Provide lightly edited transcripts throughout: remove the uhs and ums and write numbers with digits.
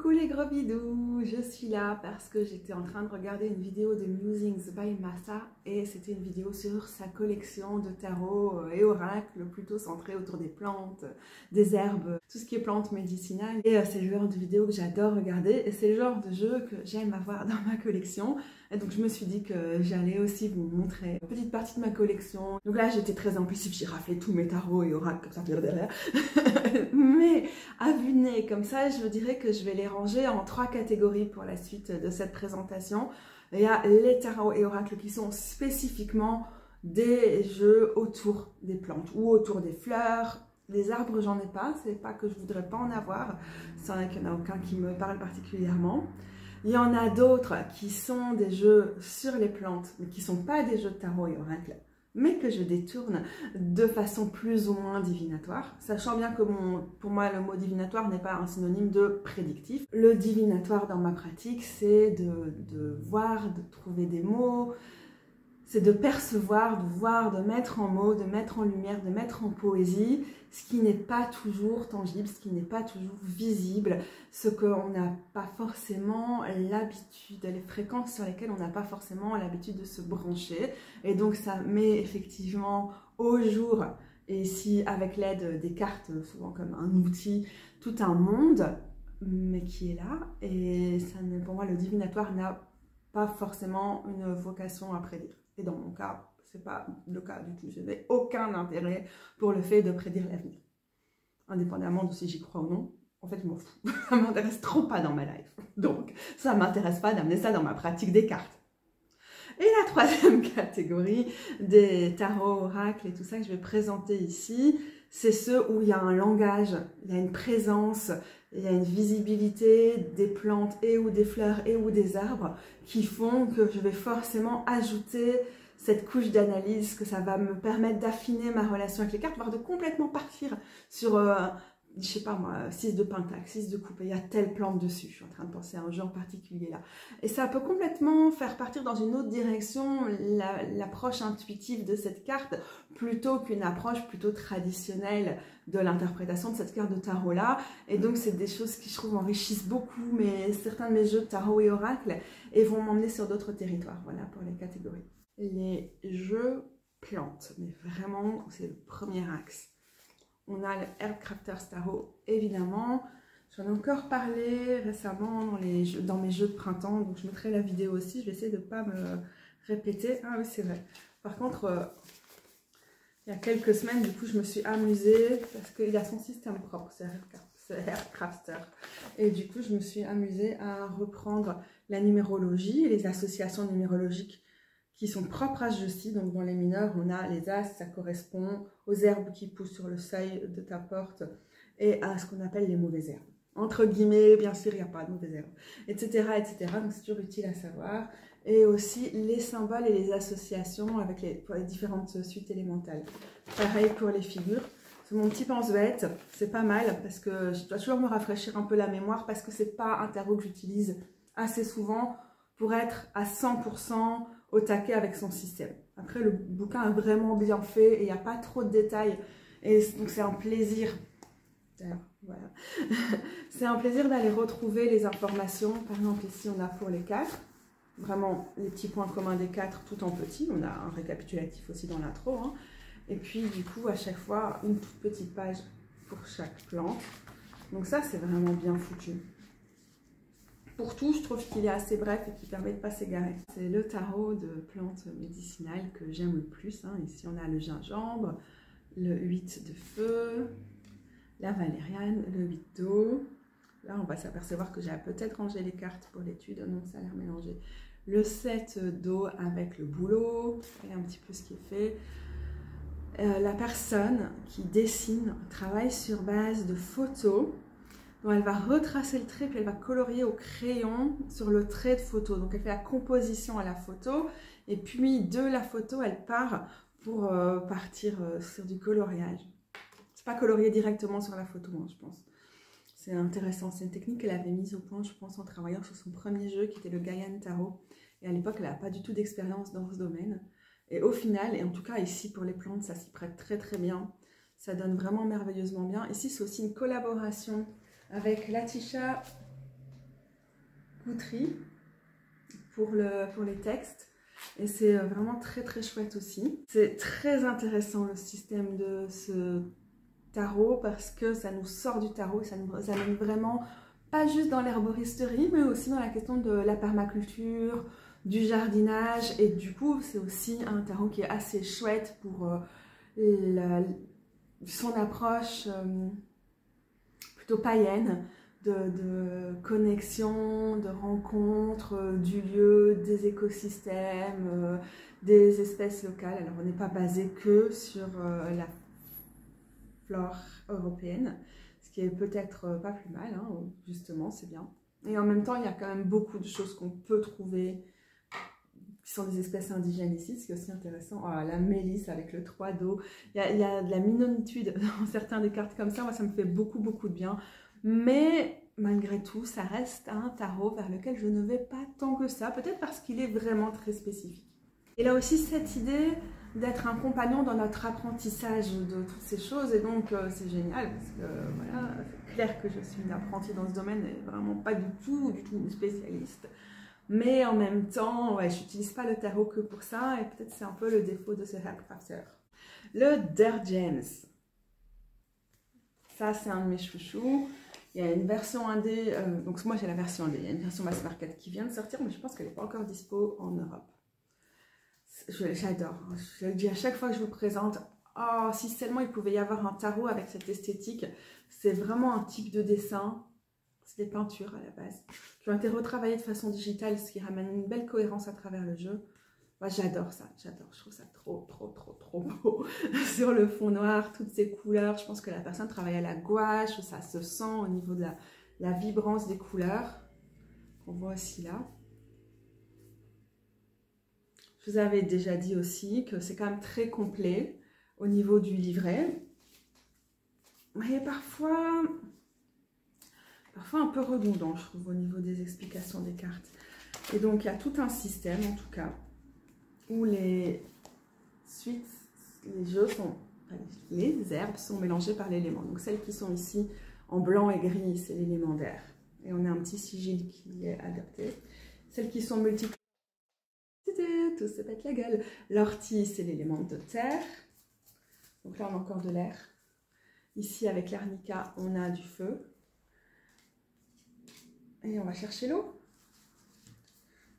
Coucou les gros bidous, je suis là parce que j'étais en train de regarder une vidéo de Musings by Massa et c'était une vidéo sur sa collection de tarot et oracles plutôt centrée autour des plantes, des herbes, tout ce qui est plantes médicinales. Et c'est le genre de vidéo que j'adore regarder et c'est le genre de jeu que j'aime avoir dans ma collection. Et donc je me suis dit que j'allais aussi vous montrer une petite partie de ma collection. Donc là j'étais très impulsive, j'ai raflé tous mes tarots et oracles comme ça derrière. Mais à vue de nez comme ça, je dirais que je vais les ranger en 3 catégories pour la suite de cette présentation. Il y a les tarots et oracles qui sont spécifiquement des jeux autour des plantes ou autour des fleurs. Les arbres, j'en ai pas, c'est pas que je voudrais pas en avoir, c'est vrai qu'il n'y en a aucun qui me parle particulièrement. Il y en a d'autres qui sont des jeux sur les plantes, mais qui ne sont pas des jeux de tarot et oracles, mais que je détourne de façon plus ou moins divinatoire, sachant bien que pour moi le mot divinatoire n'est pas un synonyme de prédictif. Le divinatoire dans ma pratique, c'est de voir, de trouver des mots, c'est de percevoir, de voir, de mettre en mots, de mettre en lumière, de mettre en poésie, ce qui n'est pas toujours tangible, ce qui n'est pas toujours visible, ce qu'on n'a pas forcément l'habitude, les fréquences sur lesquelles on n'a pas forcément l'habitude de se brancher. Et donc ça met effectivement au jour, et ici avec l'aide des cartes, souvent comme un outil, tout un monde, mais qui est là. Et ça, pour moi, le divinatoire n'a pas forcément une vocation à prédire. Et dans mon cas, ce n'est pas le cas du tout. Je n'ai aucun intérêt pour le fait de prédire l'avenir. Indépendamment de si j'y crois ou non, en fait, je m'en fous. Ça ne m'intéresse trop pas dans ma life. Donc, ça ne m'intéresse pas d'amener ça dans ma pratique des cartes. Et la troisième catégorie des tarots, oracles et tout ça que je vais présenter ici, c'est ceux où il y a un langage, il y a une présence, il y a une visibilité des plantes et ou des fleurs et ou des arbres qui font que je vais forcément ajouter cette couche d'analyse, que ça va me permettre d'affiner ma relation avec les cartes, voire de complètement partir sur, je sais pas moi, 6 de pentacle, 6 de coupe, et il y a telle plante dessus, je suis en train de penser à un jeu en particulier là. Et ça peut complètement faire partir dans une autre direction l'approche intuitive de cette carte, plutôt qu'une approche plutôt traditionnelle de l'interprétation de cette carte de tarot là. Et donc c'est des choses qui je trouve enrichissent beaucoup certains de mes jeux de tarot et oracle et vont m'emmener sur d'autres territoires. Voilà pour les catégories. Les jeux plantes, mais vraiment c'est le premier axe. On a le Herbcrafters Tarot, évidemment. J'en ai encore parlé récemment dans mes jeux de printemps, donc je mettrai la vidéo aussi. Je vais essayer de ne pas me répéter. Ah oui, c'est vrai. Par contre, il y a quelques semaines, du coup, je me suis amusée parce qu'il a son système propre, c'est Herbcrafter. Et du coup, je me suis amusée à reprendre la numérologie et les associations numérologiques qui sont propres à ce jeu-ci. Donc dans les mineurs, on a les as, ça correspond aux herbes qui poussent sur le seuil de ta porte et à ce qu'on appelle les mauvaises herbes. Entre guillemets, bien sûr, il n'y a pas de mauvaises herbes, etc. etc. Donc c'est toujours utile à savoir. Et aussi les symboles et les associations avec pour les différentes suites élémentales. Pareil pour les figures. C'est mon petit pense-bête, c'est pas mal parce que je dois toujours me rafraîchir un peu la mémoire parce que c'est pas un tarot que j'utilise assez souvent pour être à 100% au taquet avec son système. Après, le bouquin est vraiment bien fait et il n'y a pas trop de détails. Et donc, c'est un plaisir. Voilà. C'est un plaisir d'aller retrouver les informations. Par exemple, ici, on a pour les 4. Vraiment, les petits points communs des 4 tout en petit. On a un récapitulatif aussi dans l'intro. Hein. Et puis, du coup, à chaque fois, une toute petite page pour chaque plante. Donc ça, c'est vraiment bien foutu. Pour tout, je trouve qu'il est assez bref et qui permet de ne pas s'égarer. C'est le tarot de plantes médicinales que j'aime le plus. Hein. Ici, on a le gingembre, le 8 de feu, la valériane, le 8 d'eau. Là, on va s'apercevoir que j'ai peut-être rangé les cartes pour l'étude. Non, ça a l'air mélangé. Le 7 d'eau avec le bouleau. Voyez un petit peu ce qui est fait. La personne qui dessine travaille sur base de photos. Donc elle va retracer le trait, puis elle va colorier au crayon sur le trait de photo. Donc elle fait la composition à la photo, et puis de la photo, elle part pour partir sur du coloriage. C'est pas colorier directement sur la photo, hein, je pense. C'est intéressant, c'est une technique qu'elle avait mise au point, je pense, en travaillant sur son premier jeu, qui était le Gaian Tarot. Et à l'époque, elle n'a pas du tout d'expérience dans ce domaine. Et au final, et en tout cas ici pour les plantes, ça s'y prête très très bien. Ça donne vraiment merveilleusement bien. Ici, c'est aussi une collaboration avec Latisha couterie pour les textes. Et c'est vraiment très très chouette aussi. C'est très intéressant le système de ce tarot parce que ça nous sort du tarot et ça nous amène vraiment pas juste dans l'herboristerie mais aussi dans la question de la permaculture, du jardinage, et du coup c'est aussi un tarot qui est assez chouette pour son approche plutôt païenne de connexion, de rencontre du lieu, des écosystèmes, des espèces locales. Alors on n'est pas basé que sur la flore européenne, ce qui est peut-être pas plus mal, hein, justement, c'est bien. Et en même temps, il y a quand même beaucoup de choses qu'on peut trouver qui sont des espèces indigènes ici, ce qui est aussi intéressant. Oh, la mélisse avec le 3 d'eau, il y a de la mignonitude dans certains des cartes comme ça, moi ça me fait beaucoup de bien. Mais malgré tout, ça reste un tarot vers lequel je ne vais pas tant que ça, peut-être parce qu'il est vraiment très spécifique. Il a aussi cette idée d'être un compagnon dans notre apprentissage de toutes ces choses, et donc c'est génial, parce que voilà, c'est clair que je suis une apprentie dans ce domaine, et vraiment pas du tout une spécialiste. Mais en même temps, ouais, je n'utilise pas le tarot que pour ça, et peut-être c'est un peu le défaut de ce Herbcrafter. Le Der James. Ça, c'est un de mes chouchous. Il y a une version indé, donc moi j'ai la version indé, il y a une version mass market qui vient de sortir, mais je pense qu'elle n'est pas encore dispo en Europe. J'adore, je le dis à chaque fois que je vous présente, oh, si seulement il pouvait y avoir un tarot avec cette esthétique. C'est vraiment un type de dessin, c'est des peintures à la base, qui ont été retravaillées de façon digitale, ce qui ramène une belle cohérence à travers le jeu. Moi j'adore ça, j'adore, je trouve ça trop beau. Sur le fond noir, toutes ces couleurs, je pense que la personne travaille à la gouache, ça se sent au niveau de la vibrance des couleurs, qu'on voit aussi là. Je vous avais déjà dit aussi que c'est quand même très complet au niveau du livret, mais parfois un peu redondant, je trouve, au niveau des explications des cartes. Et donc il y a tout un système en tout cas, où les herbes sont mélangées par l'élément. Donc celles qui sont ici en blanc et gris, c'est l'élément d'air. Et on a un petit sigil qui est adapté. Celles qui sont multipliées, tout se pète la gueule. L'ortie, c'est l'élément de terre. Donc là, on a encore de l'air. Ici, avec l'arnica, on a du feu. Et on va chercher l'eau.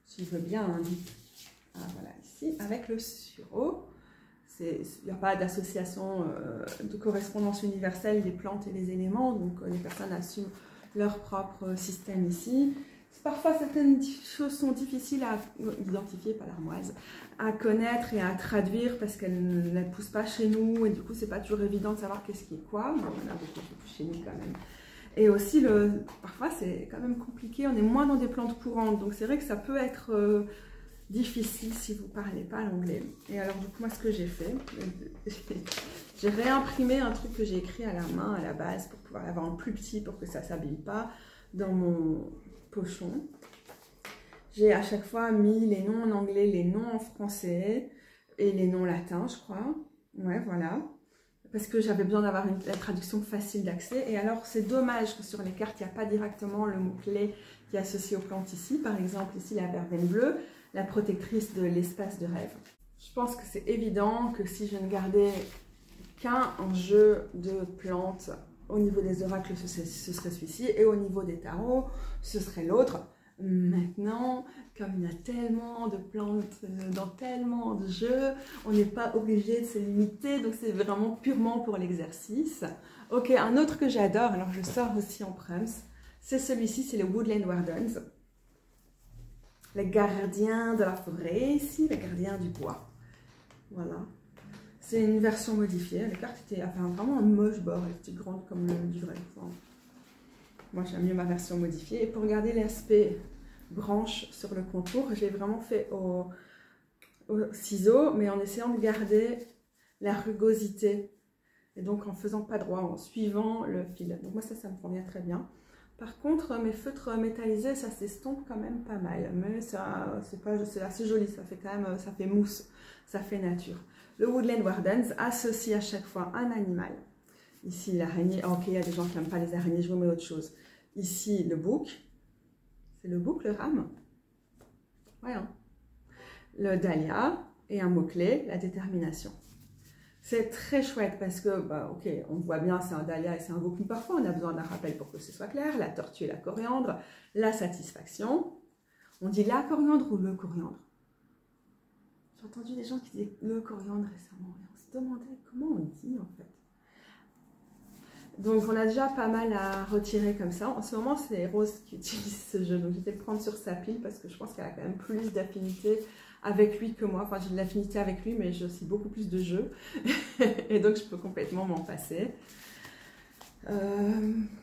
S'il veut bien, hein. Ah, voilà, ici, avec le sureau. Il n'y a pas d'association de correspondance universelle des plantes et des éléments, donc les personnes assument leur propre système ici. Parfois, certaines choses sont difficiles à identifier, pas l'armoise, à connaître et à traduire parce qu'elles ne poussent pas chez nous, et du coup, c'est pas toujours évident de savoir qu'est-ce qui est quoi. Bon, on a beaucoup qui poussent chez nous quand même. Et aussi, parfois, c'est quand même compliqué, on est moins dans des plantes courantes, donc c'est vrai que ça peut être difficile si vous ne parlez pas l'anglais. Et alors du coup, moi ce que j'ai fait, j'ai réimprimé un truc que j'ai écrit à la main à la base pour pouvoir l'avoir en plus petit pour que ça ne s'abîme pas dans mon pochon. J'ai à chaque fois mis les noms en anglais, les noms en français et les noms latins, je crois. Ouais, voilà. Parce que j'avais besoin d'avoir la traduction facile d'accès. Et alors, c'est dommage que sur les cartes, il n'y a pas directement le mot-clé qui est associé aux plantes ici. Par exemple, ici, la verveine bleue, la protectrice de l'espace de rêve. Je pense que c'est évident que si je ne gardais qu'un enjeu de plantes, au niveau des oracles, ce serait celui-ci, et au niveau des tarots, ce serait l'autre. Maintenant, comme il y a tellement de plantes dans tellement de jeux, on n'est pas obligé de se limiter, donc c'est vraiment purement pour l'exercice. Ok, un autre que j'adore, alors je sors aussi en Prums, c'est celui-ci, c'est les Woodland Wardens. Les gardiens de la forêt, ici, les gardiens du bois. Voilà. C'est une version modifiée. Les cartes étaient vraiment un moche bord, elles étaient grandes comme le livret. Enfin, moi, j'aime mieux ma version modifiée. Et pour garder l'aspect branche sur le contour, j'ai vraiment fait au ciseau, mais en essayant de garder la rugosité. Et donc, en faisant pas droit, en suivant le fil. Donc, moi, ça me convient très bien. Par contre, mes feutres métallisés, ça s'estompe quand même pas mal. Mais c'est assez joli, ça fait quand même, ça fait mousse, ça fait nature. Le Woodland Wardens associe à chaque fois un animal. Ici, l'araignée. Oh, ok, il y a des gens qui n'aiment pas les araignées, je vous mets autre chose. Ici, le bouc. c'est le boucle rame. Voilà. Le dahlia et un mot-clé, la détermination. C'est très chouette parce que, bah, ok, on voit bien c'est un dahlia et c'est un boucle, mais parfois on a besoin d'un rappel pour que ce soit clair. La tortue et la coriandre, la satisfaction. On dit la coriandre ou le coriandre? J'ai entendu des gens qui disaient le coriandre récemment. Et on se demandait comment on dit en fait. Donc on a déjà pas mal à retirer comme ça. En ce moment, c'est Rose qui utilise ce jeu. Donc je vais le prendre sur sa pile parce que je pense qu'elle a quand même plus d'affinité avec lui que moi. Enfin, j'ai de l'affinité avec lui, mais j'ai aussi beaucoup plus de jeux. Et donc je peux complètement m'en passer.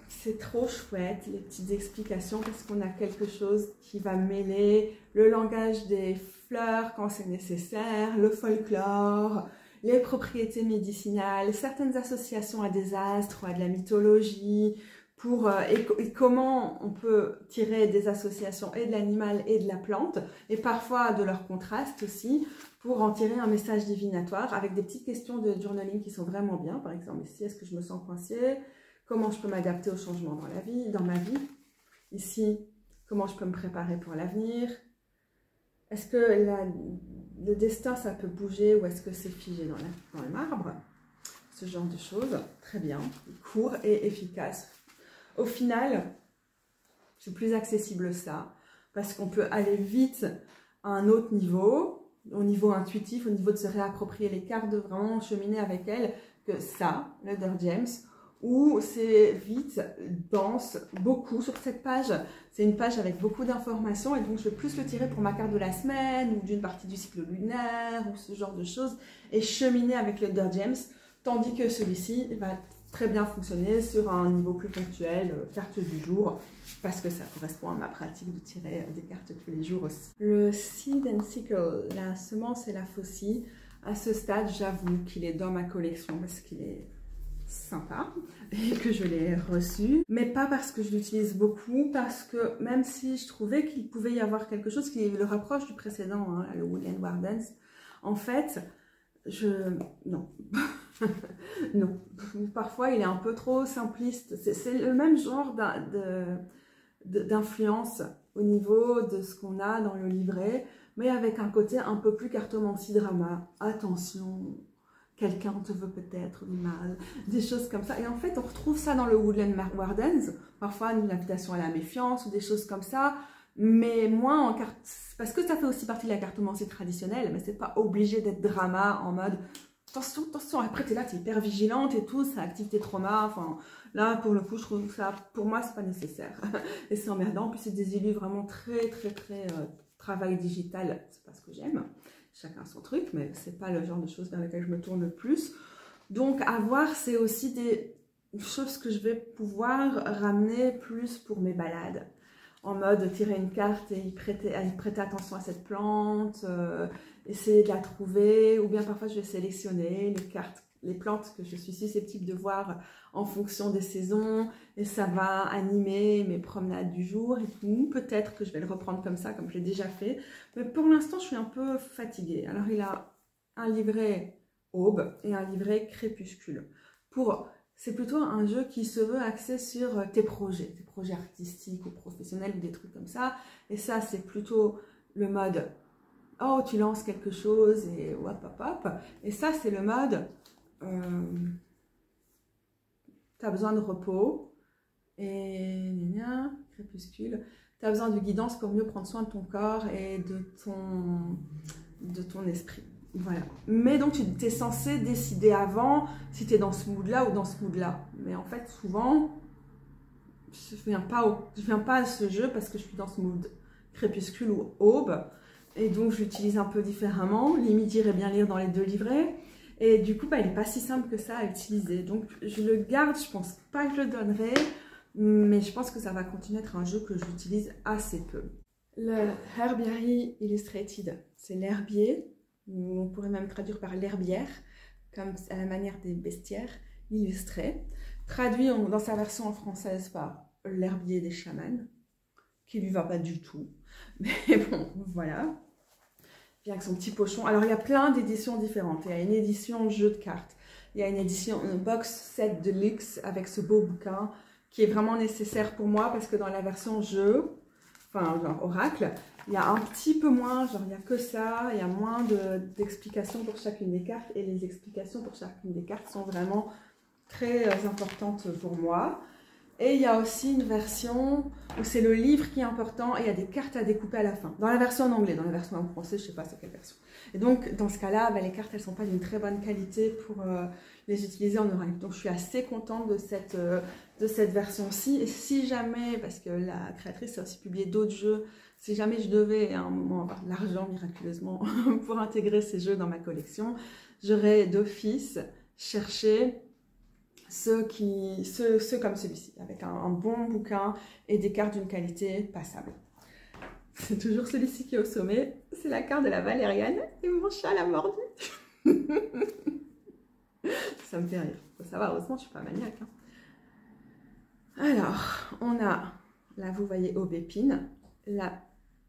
C'est trop chouette, les petites explications, parce qu'on a quelque chose qui va mêler le langage des fleurs quand c'est nécessaire, le folklore, les propriétés médicinales, certaines associations à des astres ou à de la mythologie, et comment on peut tirer des associations et de l'animal et de la plante, et parfois de leur contraste aussi, pour en tirer un message divinatoire, avec des petites questions de journaling qui sont vraiment bien. Par exemple, ici, est-ce que je me sens coincée? Comment je peux m'adapter aux changements dans ma vie? Ici, comment je peux me préparer pour l'avenir? Est-ce que le destin, ça peut bouger ou est-ce que c'est figé dans le marbre? Ce genre de choses, très bien, court et efficace. Au final, c'est plus accessible ça, parce qu'on peut aller vite à un autre niveau, au niveau intuitif, au niveau de se réapproprier les cartes, de vraiment cheminer avec elles, que ça, l'Elder James, où c'est vite, dense, beaucoup sur cette page. C'est une page avec beaucoup d'informations et donc je vais plus le tirer pour ma carte de la semaine ou d'une partie du cycle lunaire ou ce genre de choses et cheminer avec le l'Elder James, tandis que celui-ci va très bien fonctionner sur un niveau plus ponctuel, carte du jour, parce que ça correspond à ma pratique de tirer des cartes tous les jours aussi. Le Seed and Sickle, la semence et la faucille, à ce stade, j'avoue qu'il est dans ma collection parce qu'il est sympa et que je l'ai reçu, mais pas parce que je l'utilise beaucoup, parce que même si je trouvais qu'il pouvait y avoir quelque chose qui le rapproche du précédent, hein, le Woodland Wardens, en fait, non. Non. Parfois, il est un peu trop simpliste. C'est le même genre d'influence au niveau de ce qu'on a dans le livret, mais avec un côté un peu plus cartomancie drama. Attention, quelqu'un te veut peut-être du mal, des choses comme ça. Et en fait, on retrouve ça dans le Woodland Wardens, parfois une invitation à la méfiance ou des choses comme ça, mais moins en carte, parce que ça fait aussi partie de la cartomancie traditionnelle, mais c'est pas obligé d'être drama en mode attention, attention, après t'es là, t'es hyper vigilante et tout, ça active tes traumas, enfin là pour le coup je trouve que ça, pour moi c'est pas nécessaire et c'est emmerdant. En plus c'est des élus vraiment très travail digital, c'est pas ce que j'aime, chacun son truc, mais c'est pas le genre de choses vers lesquelles je me tourne le plus. Donc à voir, c'est aussi des choses que je vais pouvoir ramener plus pour mes balades, en mode tirer une carte et y prêter attention à cette plante, essayer de la trouver, ou bien parfois je vais sélectionner les plantes que je suis susceptible de voir en fonction des saisons, et ça va animer mes promenades du jour et tout. Peut-être que je vais le reprendre comme ça, comme je l'ai déjà fait, mais pour l'instant je suis un peu fatiguée. Alors il a un livret aube et un livret crépuscule. C'est plutôt un jeu qui se veut axé sur tes projets artistiques ou professionnels ou des trucs comme ça. Et ça, c'est plutôt le mode, oh, tu lances quelque chose et hop, hop, hop. Et ça, c'est le mode, tu as besoin de repos et crépuscule. Tu as besoin de guidance pour mieux prendre soin de ton corps et de ton esprit. Voilà. Mais donc tu es censé décider avant si tu es dans ce mood-là ou dans ce mood-là. Mais en fait, souvent, je ne viens pas à ce jeu parce que je suis dans ce mood crépuscule ou aube. Et donc, je l'utilise un peu différemment. Limite, j'irais bien lire dans les deux livrets. Et du coup, il n'est pas si simple que ça à utiliser. Donc, je le garde. Je pense pas que je le donnerai. Mais je pense que ça va continuer à être un jeu que j'utilise assez peu. Le Herbiary Illustrated, c'est l'herbier. On pourrait même traduire par l'herbière, comme à la manière des bestiaires illustrés, traduit dans sa version en française par l'herbier des chamans, qui lui va pas du tout, mais bon, voilà. Bien avec son petit pochon. Alors il y a plein d'éditions différentes. Il y a une édition jeu de cartes, il y a une édition box set de luxe avec ce beau bouquin qui est vraiment nécessaire pour moi parce que dans la version jeu, enfin genre oracle, il y a un petit peu moins, genre il n'y a que ça, il y a moins d'explications pour chacune des cartes et les explications pour chacune des cartes sont vraiment très importantes pour moi. Et il y a aussi une version où c'est le livre qui est important et il y a des cartes à découper à la fin. Dans la version en anglais, dans la version en français, je ne sais pas c'est quelle version. Et donc, dans ce cas-là, bah, les cartes, elles ne sont pas d'une très bonne qualité pour les utiliser en oracle. Donc, je suis assez contente de cette version-ci. Et si jamais, parce que la créatrice a aussi publié d'autres jeux, si jamais je devais à un moment avoir de l'argent miraculeusement pour intégrer ces jeux dans ma collection, j'aurais d'office cherché ceux comme celui-ci, avec un bon bouquin et des cartes d'une qualité passable. C'est toujours celui-ci qui est au sommet, c'est la carte de la valériane et mon chat l'a mordu. Ça me fait rire, ça va, heureusement je suis pas maniaque. Hein. Alors, on a, là vous voyez Aubépine, la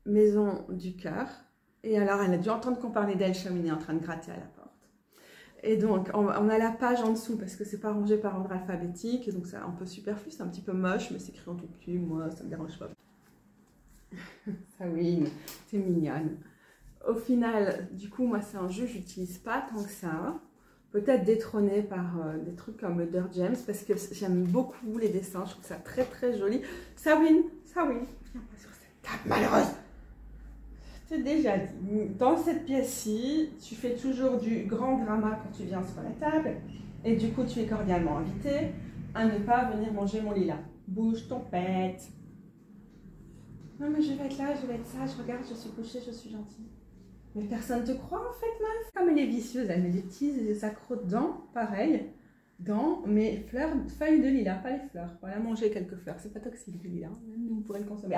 maison du cœur, et alors elle a dû entendre qu'on parlait d'elle, Shawin est en train de gratter à la porte. Et donc, on a la page en dessous parce que c'est pas rangé par ordre alphabétique. Et donc, c'est un peu superflu, c'est un petit peu moche, mais c'est écrit en tout petit. Moi, ça me dérange pas. Shawin, t'es mignonne. Au final, du coup, moi, c'est un jeu que j'utilise pas tant que ça. Peut-être détrôné par des trucs comme le Dirt Gems parce que j'aime beaucoup les dessins. Je trouve ça très très joli. Shawin, viens pas sur cette table malheureuse. Déjà dit, dans cette pièce-ci, tu fais toujours du grand gramat quand tu viens sur la table et du coup tu es cordialement invité à ne pas venir manger mon lilas. Bouge ton pète. Non mais je vais être là, je vais être sage, regarde, je suis couchée, je suis gentille. Mais personne te croit en fait, meuf. Comme elle est vicieuse, elle met des petits et des accros dedans, pareil, dans mes fleurs, feuilles de lilas, pas les fleurs. Voilà, manger quelques fleurs, c'est pas toxique du lilas, même on pourrait le consommer.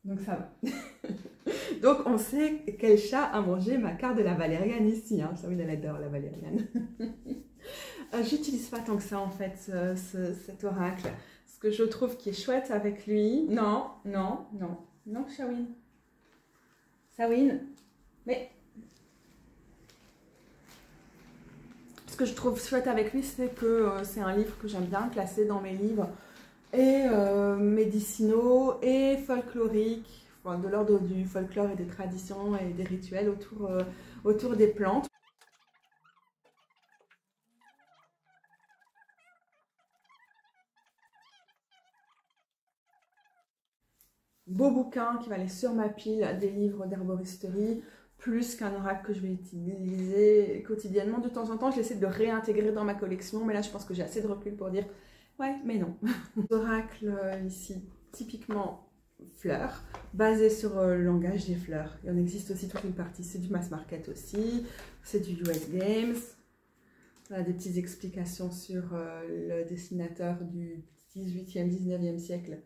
Donc ça va. Donc on sait quel chat a mangé ma carte de la valériane ici. Hein. Shawin, elle adore la valériane. J'utilise pas tant que ça en fait cet oracle. Ce que je trouve qui est chouette avec lui. Non, Shawin. Shawin. Mais ce que je trouve chouette avec lui, c'est que c'est un livre que j'aime bien classer dans mes livres et médicinaux et folkloriques, enfin, de l'ordre du folklore et des traditions et des rituels autour des plantes. Beau bouquin qui va aller sur ma pile des livres d'herboristerie, plus qu'un oracle que je vais utiliser quotidiennement. De temps en temps, j'essaie de le réintégrer dans ma collection, mais là, je pense que j'ai assez de recul pour dire ouais, mais non. Oracle ici, typiquement fleurs, basé sur le langage des fleurs. Il en existe aussi toute une partie, c'est du mass market aussi, c'est du US Games. On a des petites explications sur le dessinateur du 18e, 19e siècle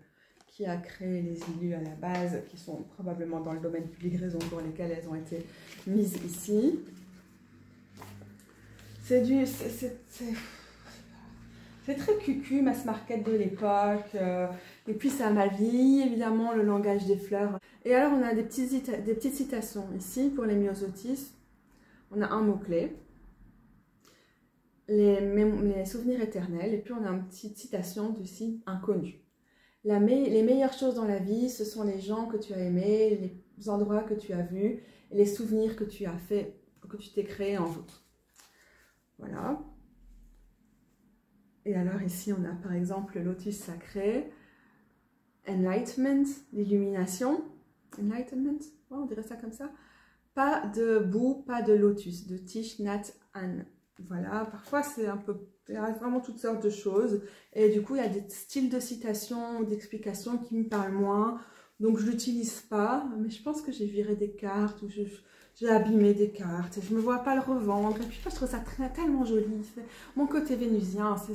qui a créé les illus à la base, qui sont probablement dans le domaine public, raison pour lesquelles elles ont été mises ici. C'est très cucu, mass market de l'époque. Et puis ça a mal vieilli, évidemment, le langage des fleurs. Et alors on a des petites citations ici pour les myosotis. On a un mot-clé. Les souvenirs éternels. Et puis on a une petite citation du site inconnu. Les meilleures choses dans la vie, ce sont les gens que tu as aimés, les endroits que tu as vus, et les souvenirs que tu as fait, que tu t'es créé en route. Voilà. Et alors ici, on a par exemple le lotus sacré, enlightenment, l'illumination. Enlightenment, ouais, on dirait ça comme ça. Pas de boue, pas de lotus, de Thich Nhat Hanh. Voilà, parfois c'est un peu, il y a vraiment toutes sortes de choses. Et du coup, il y a des styles de citation, d'explications qui me parlent moins. Donc, je ne l'utilise pas. Mais je pense que j'ai viré des cartes ou j'ai abîmé des cartes. Et je ne me vois pas le revendre. Et puis, je trouve ça tellement joli. Mon côté vénusien, je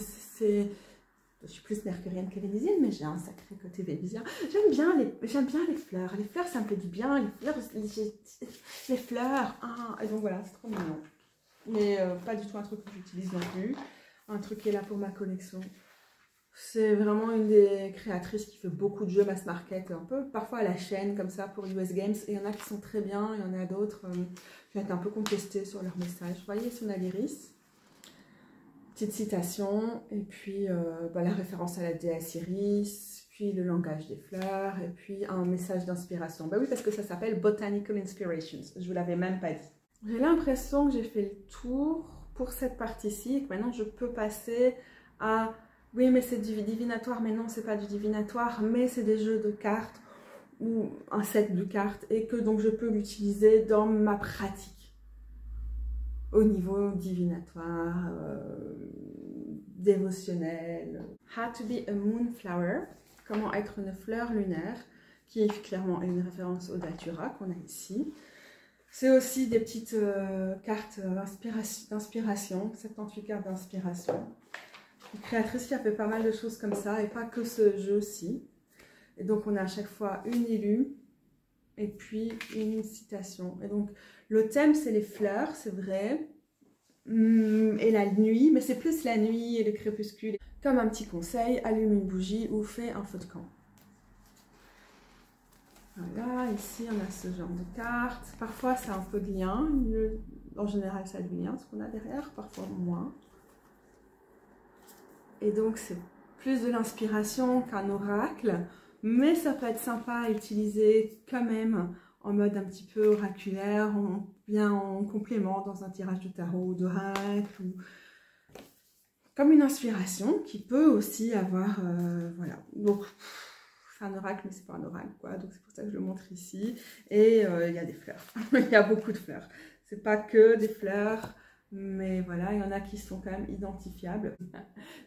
suis plus mercurienne que vénusienne, mais j'ai un sacré côté vénusien. J'aime bien les fleurs. Les fleurs, ça me fait du bien. Les fleurs. Ah, et donc voilà, c'est trop mignon. Mais pas du tout un truc que j'utilise non plus. Un truc qui est là pour ma collection. C'est vraiment une des créatrices qui fait beaucoup de jeux mass market, un peu parfois à la chaîne comme ça pour US Games. Et il y en a qui sont très bien, il y en a d'autres qui vont être un peu contestées sur leur message. Vous voyez, si on a l'iris, petite citation, et puis la référence à la déesse Iris, puis le langage des fleurs, et puis un message d'inspiration. Ben oui, parce que ça s'appelle Botanical Inspirations, je vous l'avais même pas dit. J'ai l'impression que j'ai fait le tour pour cette partie-ci, et que maintenant je peux passer à, oui mais c'est du divinatoire, mais non c'est pas du divinatoire, mais c'est des jeux de cartes, ou un set de cartes, et que donc je peux l'utiliser dans ma pratique, au niveau divinatoire, dévotionnel. How to be a moonflower, comment être une fleur lunaire, qui est clairement une référence au Datura qu'on a ici. C'est aussi des petites cartes d'inspiration, 78 cartes d'inspiration. Une créatrice qui a fait pas mal de choses comme ça, et pas que ce jeu-ci. Et donc on a à chaque fois une élue, et puis une citation. Et donc le thème c'est les fleurs, c'est vrai, et la nuit, mais c'est plus la nuit et le crépuscule. Comme un petit conseil, allume une bougie ou fais un feu de camp. Voilà, ici on a ce genre de carte. Parfois ça a un peu de lien, en général ça a du lien, ce qu'on a derrière, parfois moins. Et donc c'est plus de l'inspiration qu'un oracle, mais ça peut être sympa à utiliser quand même en mode un petit peu oraculaire, bien en complément dans un tirage de tarot ou d'oracle, ou comme une inspiration qui peut aussi avoir, voilà. Donc c'est un oracle, mais c'est pas un oracle, quoi. Donc c'est pour ça que je le montre ici. Et il y a des fleurs, il y a beaucoup de fleurs. C'est pas que des fleurs, mais voilà, il y en a qui sont quand même identifiables.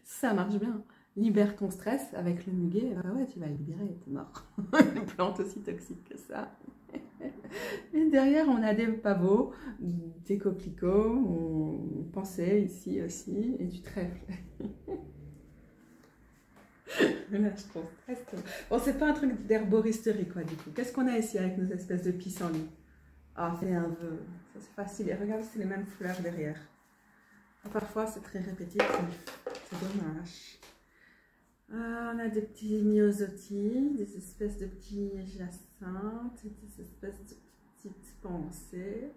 Ça marche bien. Libère ton stress avec le muguet, bah ouais, tu vas le libérer, t'es mort. Une plante aussi toxique que ça. Et derrière, on a des pavots, des coquelicots, on pensait ici aussi, et du trèfle. Là, je trouve stress. Bon, c'est pas un truc d'herboristerie, quoi, du coup. Qu'est-ce qu'on a ici avec nos espèces de pissenlits? Ah, c'est un vœu. Ça, c'est facile. Et regarde, c'est les mêmes fleurs derrière. Parfois, c'est très répétitif. C'est dommage. On a des petits myosotis, des espèces de petits jacinthes, des espèces de petites pensées.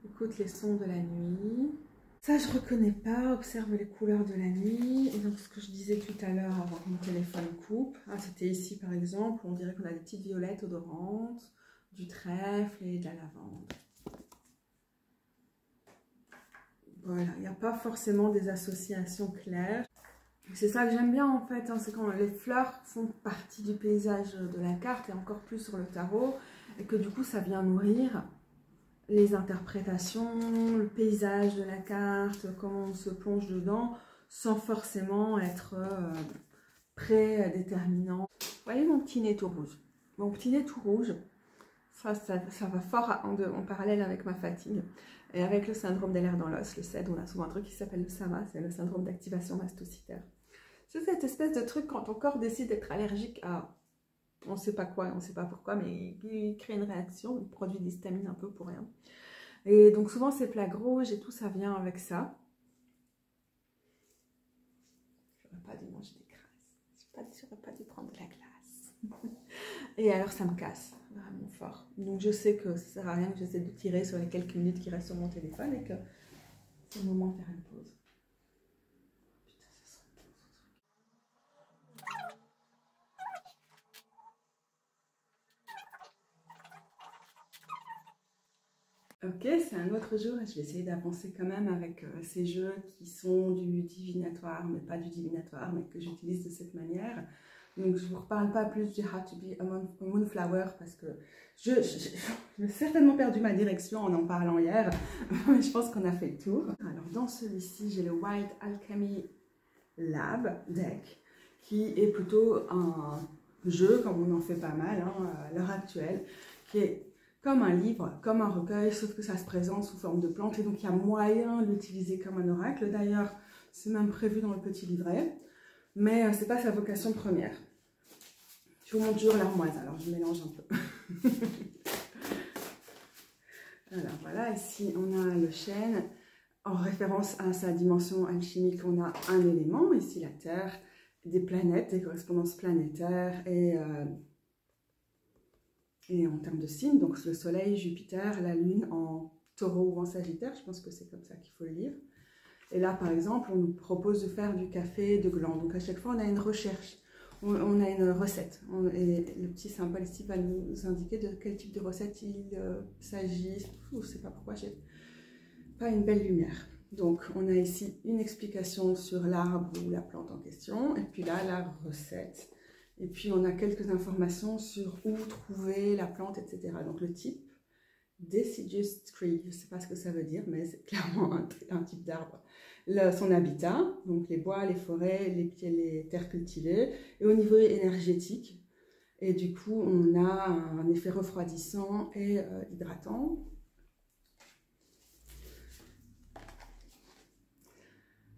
Écoute les sons de la nuit. Ça, je reconnais pas. Observe les couleurs de la nuit. Et donc, ce que je disais tout à l'heure avant que mon téléphone coupe, hein, c'était ici par exemple, on dirait qu'on a des petites violettes odorantes, du trèfle et de la lavande. Voilà, il n'y a pas forcément des associations claires. C'est ça que j'aime bien en fait, hein, c'est quand les fleurs font partie du paysage de la carte et encore plus sur le tarot, et que du coup ça vient nourrir les interprétations, le paysage de la carte, comment on se plonge dedans, sans forcément être prédéterminant. Vous voyez mon petit nez tout rouge? Mon petit nez tout rouge, ça va fort en parallèle avec ma fatigue. Et avec le syndrome des lèvres dans l'os, le CED, on a souvent un truc qui s'appelle le SAMA, c'est le syndrome d'activation mastocytaire. C'est cette espèce de truc quand ton corps décide d'être allergique à on ne sait pas quoi, on ne sait pas pourquoi, mais il crée une réaction, il produit de l'histamine un peu pour rien. Et donc souvent ces plaques rouges et tout ça vient avec ça. J'aurais pas dû manger des crasses, j'aurais pas dû prendre de la glace. Et alors ça me casse vraiment fort. Donc je sais que ça sert à rien que j'essaie de tirer sur les quelques minutes qui restent sur mon téléphone et que c'est le moment de faire une pause. Ok, c'est un autre jour et je vais essayer d'avancer quand même avec ces jeux qui sont du divinatoire, mais pas du divinatoire, mais que j'utilise de cette manière. Donc je ne vous reparle pas plus du How to be a Moonflower parce que j'ai certainement perdu ma direction en parlant hier, mais je pense qu'on a fait le tour. Alors dans celui-ci, j'ai le Wild Alchemy Lab Deck, qui est plutôt un jeu, comme on en fait pas mal hein, à l'heure actuelle, qui est comme un livre, comme un recueil, sauf que ça se présente sous forme de plante, et donc il y a moyen de l'utiliser comme un oracle. D'ailleurs, c'est même prévu dans le petit livret, mais ce n'est pas sa vocation première. Je vous montre toujours l'armoise, alors je mélange un peu. Alors voilà, ici on a le chêne. En référence à sa dimension alchimique, on a un élément, ici la Terre, des planètes, des correspondances planétaires et en termes de signes, donc le Soleil, Jupiter, la Lune en Taureau ou en Sagittaire, je pense que c'est comme ça qu'il faut le lire. Et là, par exemple, on nous propose de faire du café de gland. Donc à chaque fois, on a une recherche. on a une recette. Et le petit symbole ici va nous indiquer de quel type de recette il s'agit. Je ne sais pas pourquoi j'ai pas une belle lumière. Donc, on a ici une explication sur l'arbre ou la plante en question. Et puis là, la recette. Et puis, on a quelques informations sur où trouver la plante, etc. Donc, le type, Deciduous Tree. Je ne sais pas ce que ça veut dire, mais c'est clairement un type d'arbre. Son habitat, donc les bois, les forêts, les terres cultivées. Et au niveau énergétique, et du coup, on a un effet refroidissant et hydratant.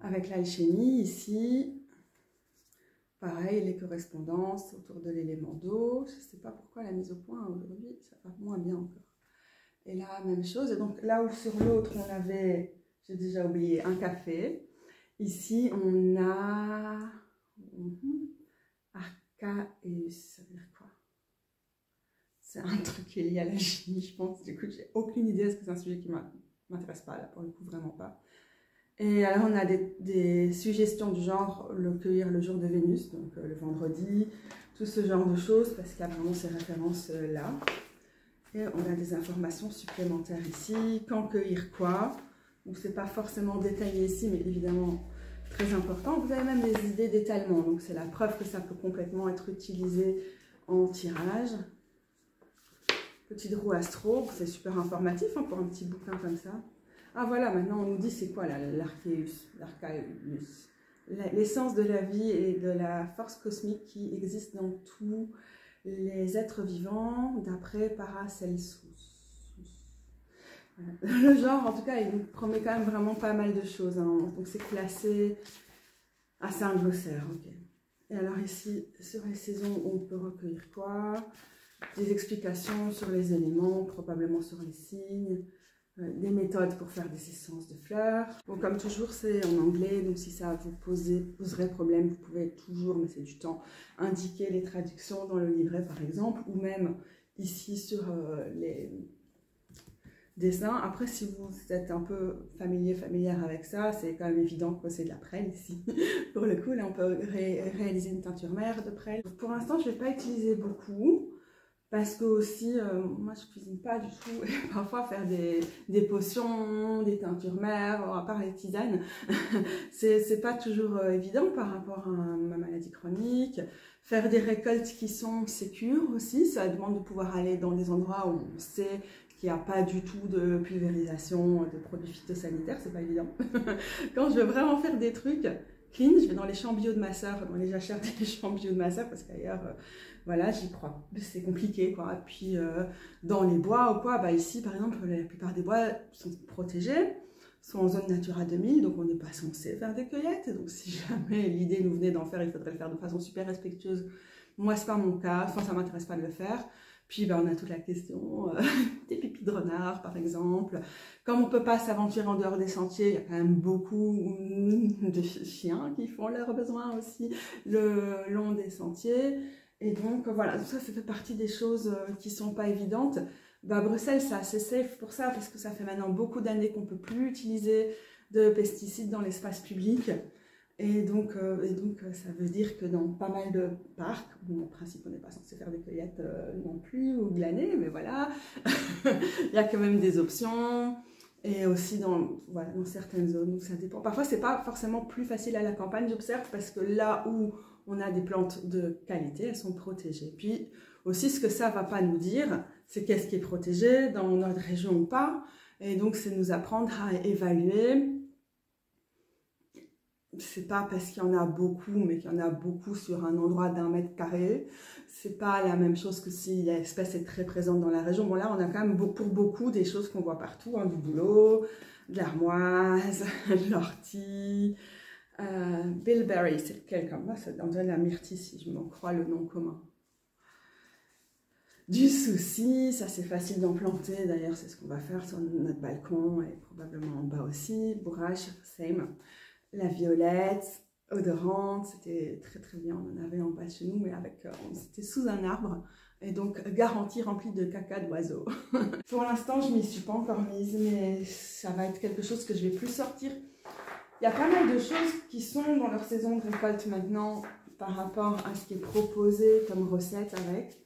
Avec l'alchimie, ici, pareil, les correspondances autour de l'élément d'eau. Je ne sais pas pourquoi la mise au point aujourd'hui, ça va moins bien encore. Et là, même chose. Et donc là où sur l'autre, on avait, j'ai déjà oublié, un café. Ici, on a Archaeus, ça veut dire quoi? C'est un truc qui est lié à la chimie, je pense. Du coup, j'ai aucune idée, parce que c'est un sujet qui ne m'intéresse pas, là, pour le coup, vraiment pas. Et alors, on a des suggestions du genre le cueillir le jour de Vénus, donc le vendredi, tout ce genre de choses, parce qu'il y a vraiment ces références-là. Et on a des informations supplémentaires ici. Quand cueillir quoi? Donc, ce n'est pas forcément détaillé ici, mais évidemment très important. Vous avez même des idées d'étalement, donc c'est la preuve que ça peut complètement être utilisé en tirage. Petite roue astro, c'est super informatif hein, pour un petit bouquin comme ça. Ah voilà, maintenant on nous dit c'est quoi l'Archaeus, l'essence de la vie et de la force cosmique qui existe dans tous les êtres vivants d'après Paracelsus. Le genre, en tout cas, il promet quand même vraiment pas mal de choses. Hein. Donc c'est classé à c'est un glossaire, ok. Et alors ici, sur les saisons, on peut recueillir quoi? Des explications sur les éléments, probablement sur les signes. Des méthodes pour faire des essences de fleurs. Bon, comme toujours, c'est en anglais, donc si ça vous poserait problème, vous pouvez toujours, mais c'est du temps, indiquer les traductions dans le livret par exemple, ou même ici sur les dessins. Après, si vous êtes un peu familière avec ça, c'est quand même évident que c'est de la prêle ici. Pour le coup, là, on peut réaliser une teinture mère de prêle. Pour l'instant, je ne vais pas utiliser beaucoup. Parce que aussi, moi je cuisine pas du tout, et parfois faire des potions, des teintures mères, à part les tisanes, c'est pas toujours évident par rapport à ma maladie chronique. Faire des récoltes qui sont sécures aussi, ça demande de pouvoir aller dans des endroits où on sait qu'il n'y a pas du tout de pulvérisation, de produits phytosanitaires, c'est pas évident. Quand je veux vraiment faire des trucs clean, je vais dans les champs bio de ma soeur, dans les jachères des champs bio de ma soeur, parce qu'ailleurs... voilà, j'y crois. C'est compliqué, quoi. Et puis, dans les bois ou quoi, bah ici, par exemple, la plupart des bois sont protégés, sont en zone Natura 2000, donc on n'est pas censé faire des cueillettes. Donc, si jamais l'idée nous venait d'en faire, il faudrait le faire de façon super respectueuse. Moi, c'est pas mon cas. Enfin, ça m'intéresse pas de le faire. Puis, bah, on a toute la question des pipis de renard, par exemple. Comme on peut pas s'aventurer en dehors des sentiers, il y a quand même beaucoup de chiens qui font leurs besoins aussi le long des sentiers. Et donc, voilà, tout ça, ça fait partie des choses qui ne sont pas évidentes. Bah, Bruxelles, c'est assez safe pour ça, parce que ça fait maintenant beaucoup d'années qu'on ne peut plus utiliser de pesticides dans l'espace public. Et donc, ça veut dire que dans pas mal de parcs, bon, en principe, on n'est pas censé faire des cueillettes non plus, ou glaner, mais voilà, il y a quand même des options. Et aussi dans certaines zones, donc ça dépend. Parfois, ce n'est pas forcément plus facile à la campagne, j'observe, parce que là où on a des plantes de qualité, elles sont protégées. Puis aussi, ce que ça ne va pas nous dire, c'est qu'est-ce qui est protégé dans notre région ou pas. Et donc, c'est nous apprendre à évaluer. C'est pas parce qu'il y en a beaucoup, mais qu'il y en a beaucoup sur un endroit d'1 mètre carré. C'est pas la même chose que si l'espèce est très présente dans la région. Bon, là, on a quand même pour beaucoup des choses qu'on voit partout, hein, du bouleau, de l'armoise, de l'ortie. Bilberry, c'est lequel comme moi? Ça donne la myrtille si je m'en crois le nom commun. Du souci, ça c'est facile d'en planter, d'ailleurs c'est ce qu'on va faire sur notre balcon et probablement en bas aussi. Bourrache, same. La violette, odorante, c'était très très bien, on en avait en bas de chez nous, mais c'était sous un arbre. Et donc, garantie remplie de caca d'oiseaux. Pour l'instant, je m'y suis pas encore mise, mais ça va être quelque chose que je vais plus sortir. Il y a pas mal de choses qui sont dans leur saison de récolte maintenant, par rapport à ce qui est proposé comme recette avec.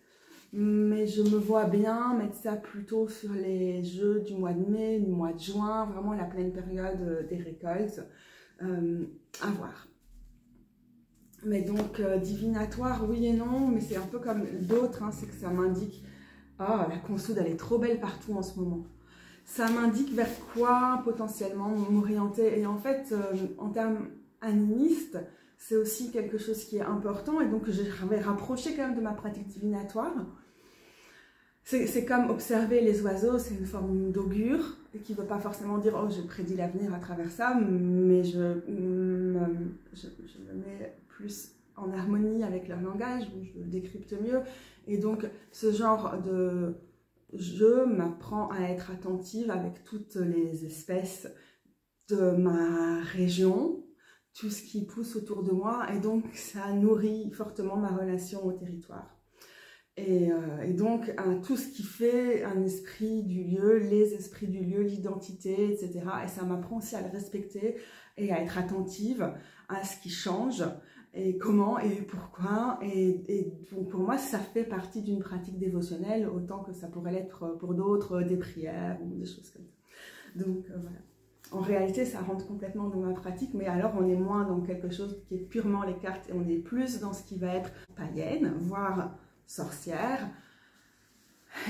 Mais je me vois bien mettre ça plutôt sur les jeux du mois de mai, du mois de juin, vraiment la pleine période des récoltes. À voir. Mais donc, divinatoire, oui et non, mais c'est un peu comme d'autres, hein, c'est que ça m'indique « Ah, la consoude, elle est trop belle partout en ce moment ». Ça m'indique vers quoi potentiellement m'orienter. Et en fait, en termes animistes, c'est aussi quelque chose qui est important. Et donc, je vais rapprocher quand même de ma pratique divinatoire. C'est comme observer les oiseaux, c'est une forme d'augure, qui ne veut pas forcément dire « Oh, je prédis l'avenir à travers ça », mais je me mets plus en harmonie avec leur langage, je le décrypte mieux. Et donc, ce genre de jeu m'apprend à être attentive avec toutes les espèces de ma région, tout ce qui pousse autour de moi, et donc ça nourrit fortement ma relation au territoire. Et donc, tout ce qui fait un esprit du lieu, les esprits du lieu, l'identité, etc. Et ça m'apprend aussi à le respecter et à être attentive à ce qui change, et comment et pourquoi. Et donc pour moi, ça fait partie d'une pratique dévotionnelle, autant que ça pourrait l'être pour d'autres, des prières ou des choses comme ça. Donc voilà. En réalité, ça rentre complètement dans ma pratique, mais alors on est moins dans quelque chose qui est purement les cartes, et on est plus dans ce qui va être païenne, voire sorcière,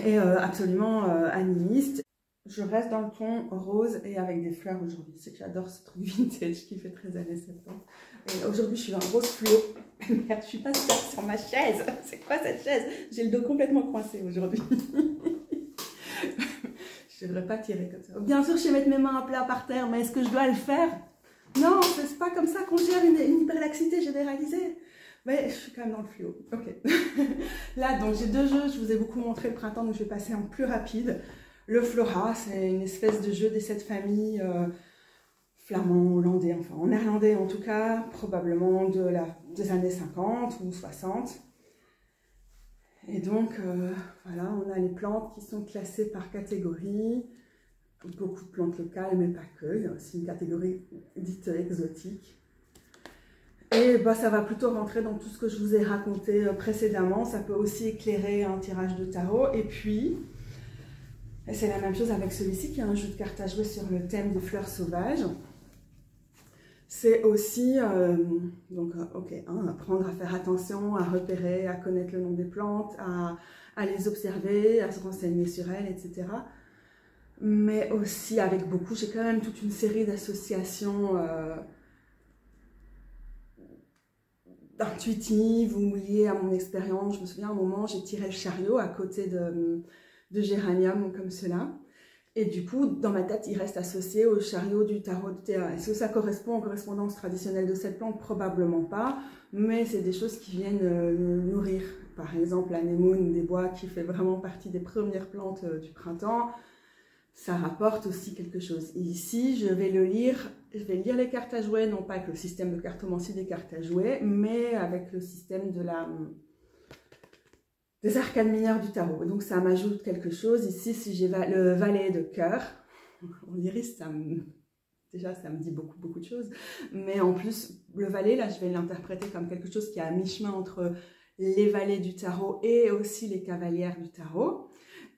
et absolument animiste. Je reste dans le ton rose et avec des fleurs aujourd'hui. C'est que j'adore ce truc vintage qui fait très années 70. Et aujourd'hui, je suis en rose fluo. Merde, je suis pas sur ma chaise. C'est quoi cette chaise? J'ai le dos complètement coincé aujourd'hui. Je devrais pas tirer comme ça. Bien sûr, je vais mettre mes mains à plat par terre, mais est-ce que je dois le faire? Non, c'est pas comme ça qu'on gère une hyperlaxité généralisée. Mais je suis quand même dans le fluo. Ok. Là, donc j'ai deux jeux. Je vous ai beaucoup montré le printemps, donc je vais passer en plus rapide. Le Flora, c'est une espèce de jeu des 7 familles flamand, hollandais, enfin en néerlandais en tout cas, probablement des années 50 ou 60. Et donc, voilà, on a les plantes qui sont classées par catégorie. Beaucoup de plantes locales, mais pas que. C'est une catégorie dite exotique. Et bah, ça va plutôt rentrer dans tout ce que je vous ai raconté précédemment. Ça peut aussi éclairer un tirage de tarot. Et puis, c'est la même chose avec celui-ci, qui est un jeu de cartes à jouer sur le thème des fleurs sauvages. C'est aussi, apprendre à faire attention, à repérer, à connaître le nom des plantes, à les observer, à se renseigner sur elles, etc. Mais aussi avec beaucoup, j'ai quand même toute une série d'associations intuitives ou liées à mon expérience. Je me souviens, à un moment, j'ai tiré le chariot à côté de géranium comme cela. Et du coup, dans ma tête, il reste associé au chariot du tarot de Théa. Est-ce que ça correspond aux correspondances traditionnelles de cette plante? Probablement pas, mais c'est des choses qui viennent nourrir. Par exemple, l'anémone des bois, qui fait vraiment partie des premières plantes du printemps, ça rapporte aussi quelque chose. Et ici, je vais lire les cartes à jouer, non pas avec le système de cartomancie des cartes à jouer, mais avec le système des arcanes mineures du tarot. Donc ça m'ajoute quelque chose. Ici, si j'ai le valet de cœur, en lyriste, déjà ça me dit beaucoup de choses. Mais en plus, le valet, là, je vais l'interpréter comme quelque chose qui est à mi-chemin entre les valets du tarot et aussi les cavalières du tarot.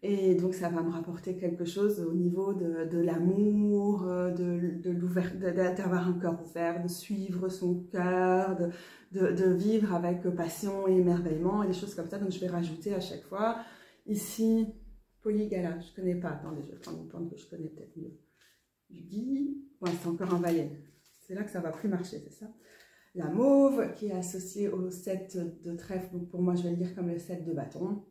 Et donc ça va me rapporter quelque chose au niveau de l'amour, d'avoir un cœur ouvert, de suivre son cœur, de vivre avec passion et émerveillement et des choses comme ça. Donc je vais rajouter à chaque fois. Ici, Polygala, je ne connais pas. Attendez, je vais prendre une plante que je connais peut-être mieux. Du gui, ouais, c'est encore un valet. C'est là que ça ne va plus marcher, c'est ça. La mauve qui est associée au 7 de trèfle. Donc pour moi, je vais le dire comme le 7 de bâton.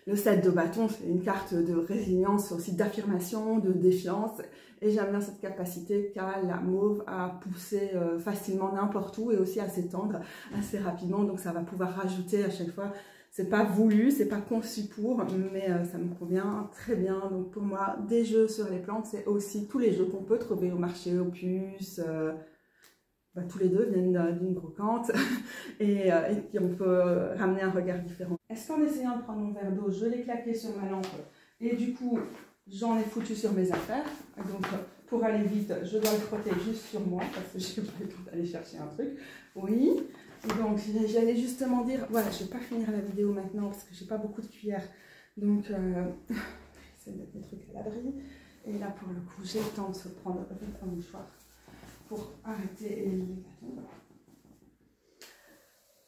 Le 7 de bâton, c'est une carte de résilience, aussi d'affirmation, de défiance. Et j'aime bien cette capacité qu'a la mauve à pousser facilement n'importe où et aussi à s'étendre assez rapidement. Donc ça va pouvoir rajouter à chaque fois. C'est pas voulu, c'est pas conçu pour, mais ça me convient très bien. Donc pour moi, des jeux sur les plantes, c'est aussi tous les jeux qu'on peut trouver au marché aux puces. Tous les deux viennent d'une brocante et puis on peut ramener un regard différent. Est-ce qu'en essayant de prendre mon verre d'eau, je l'ai claqué sur ma lampe et du coup j'en ai foutu sur mes affaires. Donc pour aller vite, je dois le frotter juste sur moi parce que je n'ai pas le temps d'aller chercher un truc. Oui, Donc j'allais justement dire, voilà, je ne vais pas finir la vidéo maintenant parce que j'ai pas beaucoup de cuillères. Donc j'essaie de mettre mes trucs à l'abri. Et là pour le coup, j'ai le temps de se prendre un mouchoir pour arrêter les gâteaux.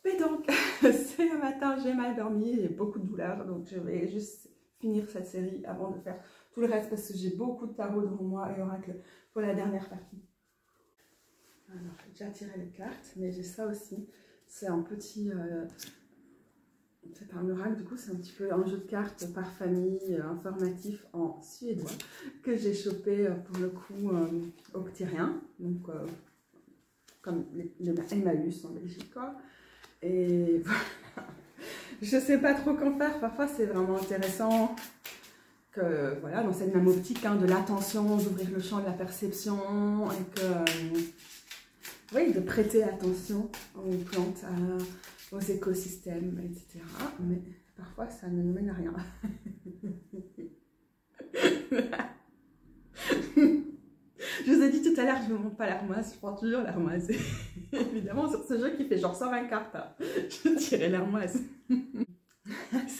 Mais donc, c'est le matin, j'ai mal dormi, j'ai beaucoup de douleurs, donc je vais juste finir cette série avant de faire tout le reste parce que j'ai beaucoup de tarot devant moi et oracle pour la dernière partie. Alors, j'ai déjà tiré les cartes, mais j'ai ça aussi. C'est un petit... c'est pas un oracle, du coup, c'est un petit peu un jeu de cartes par famille informatif en suédois que j'ai chopé pour le coup au petit rien, donc comme le Emmaüs en Belgique, quoi. Et voilà. Je sais pas trop qu'en faire, parfois c'est vraiment intéressant que, voilà, dans cette même optique hein, de l'attention, d'ouvrir le champ de la perception et que, oui, de prêter attention aux plantes, aux écosystèmes, etc. Mais parfois ça ne nous mène à rien. Je vous ai dit tout à l'heure, je ne montre pas l'armoise, je prends toujours l'armoise. Évidemment, sur ce jeu qui fait genre 120 cartes, hein, je tirais l'armoise.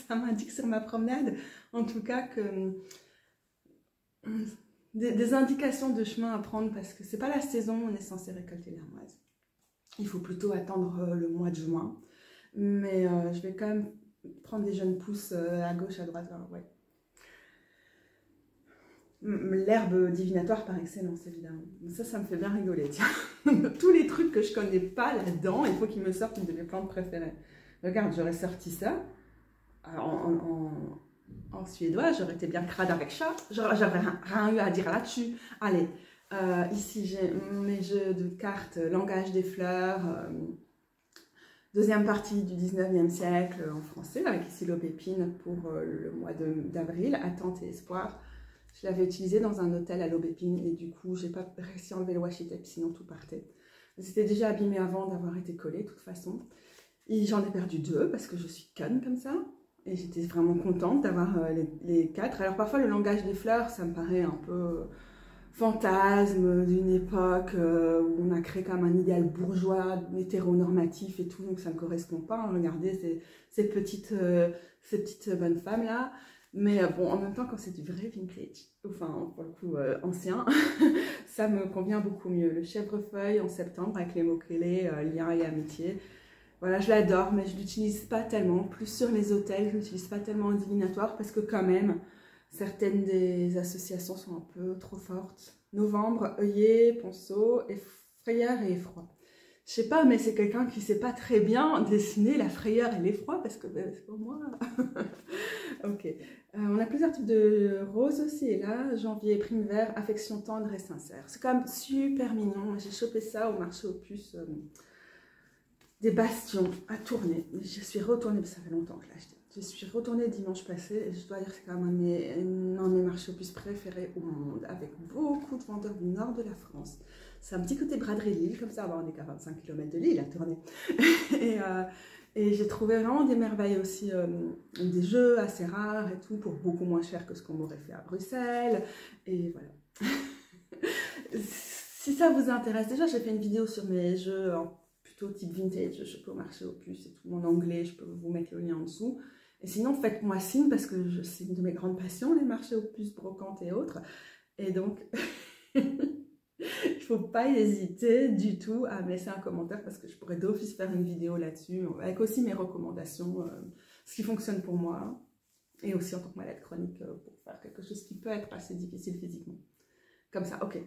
Ça m'indique sur ma promenade, en tout cas, que des indications de chemin à prendre parce que c'est pas la saison où on est censé récolter l'armoise. Il faut plutôt attendre le mois de juin. Mais je vais quand même prendre des jeunes pousses à gauche, à droite, ouais. L'herbe divinatoire par excellence, évidemment. Ça me fait bien rigoler, tiens. Tous les trucs que je connais pas là-dedans, il faut qu'ils me sortent une de mes plantes préférées. Regarde, j'aurais sorti ça en suédois, j'aurais été bien crade avec ça. J'aurais rien eu à dire là-dessus. Allez, ici j'ai mes jeux de cartes, langage des fleurs, deuxième partie du 19e siècle en français, avec ici l'aubépine pour le mois d'avril, attente et espoir. Je l'avais utilisé dans un hôtel à l'Aubépine et du coup, j'ai pas réussi à enlever le washi tape, sinon tout partait. C'était déjà abîmé avant d'avoir été collé, de toute façon. Et j'en ai perdu 2 parce que je suis conne comme ça. Et j'étais vraiment contente d'avoir les 4. Alors parfois, le langage des fleurs, ça me paraît un peu fantasme d'une époque où on a créé comme un idéal bourgeois, hétéronormatif et tout, donc ça ne me correspond pas. Hein. Regardez ces petites bonnes femmes-là. Mais bon, en même temps, quand c'est du vrai vintage, enfin, pour le coup, ancien, ça me convient beaucoup mieux. Le chèvrefeuille en septembre avec les mots-clés, lien et amitié. Voilà, je l'adore, mais je ne l'utilise pas tellement. Plus sur les hôtels, je ne l'utilise pas tellement en divinatoire parce que quand même, certaines des associations sont un peu trop fortes. Novembre, œillet, ponceau, frayeur et effroi. Je sais pas, mais c'est quelqu'un qui sait pas très bien dessiner la frayeur et l'effroi parce que c'est pour moi. Ok. On a plusieurs types de roses aussi. Et là, janvier, prime vert, affection tendre et sincère. C'est quand même super mignon. J'ai chopé ça au marché aux puces des Bastions à Tournai. Je suis retournée, ça fait longtemps que je l'ai acheté. Je suis retournée dimanche passé et je dois dire que c'est quand même un de mes marchés aux puces préférés au monde, avec beaucoup de vendeurs du nord de la France. C'est un petit côté braderie de Lille, comme ça, on est qu'à 25 km de Lille à Tournai. Et j'ai trouvé vraiment des merveilles aussi, des jeux assez rares et tout, pour beaucoup moins cher que ce qu'on m'aurait fait à Bruxelles. Et voilà. Si ça vous intéresse, déjà j'ai fait une vidéo sur mes jeux plutôt type vintage, je peux au marché aux puces et tout en anglais, je peux vous mettre le lien en dessous. Et sinon, faites-moi signe parce que c'est une de mes grandes passions, les marchés aux puces, brocantes et autres. Et donc, il ne faut pas hésiter du tout à me laisser un commentaire parce que je pourrais d'office faire une vidéo là-dessus, avec aussi mes recommandations, ce qui fonctionne pour moi, et aussi en tant que malade chronique, pour faire quelque chose qui peut être assez difficile physiquement. Comme ça, ok.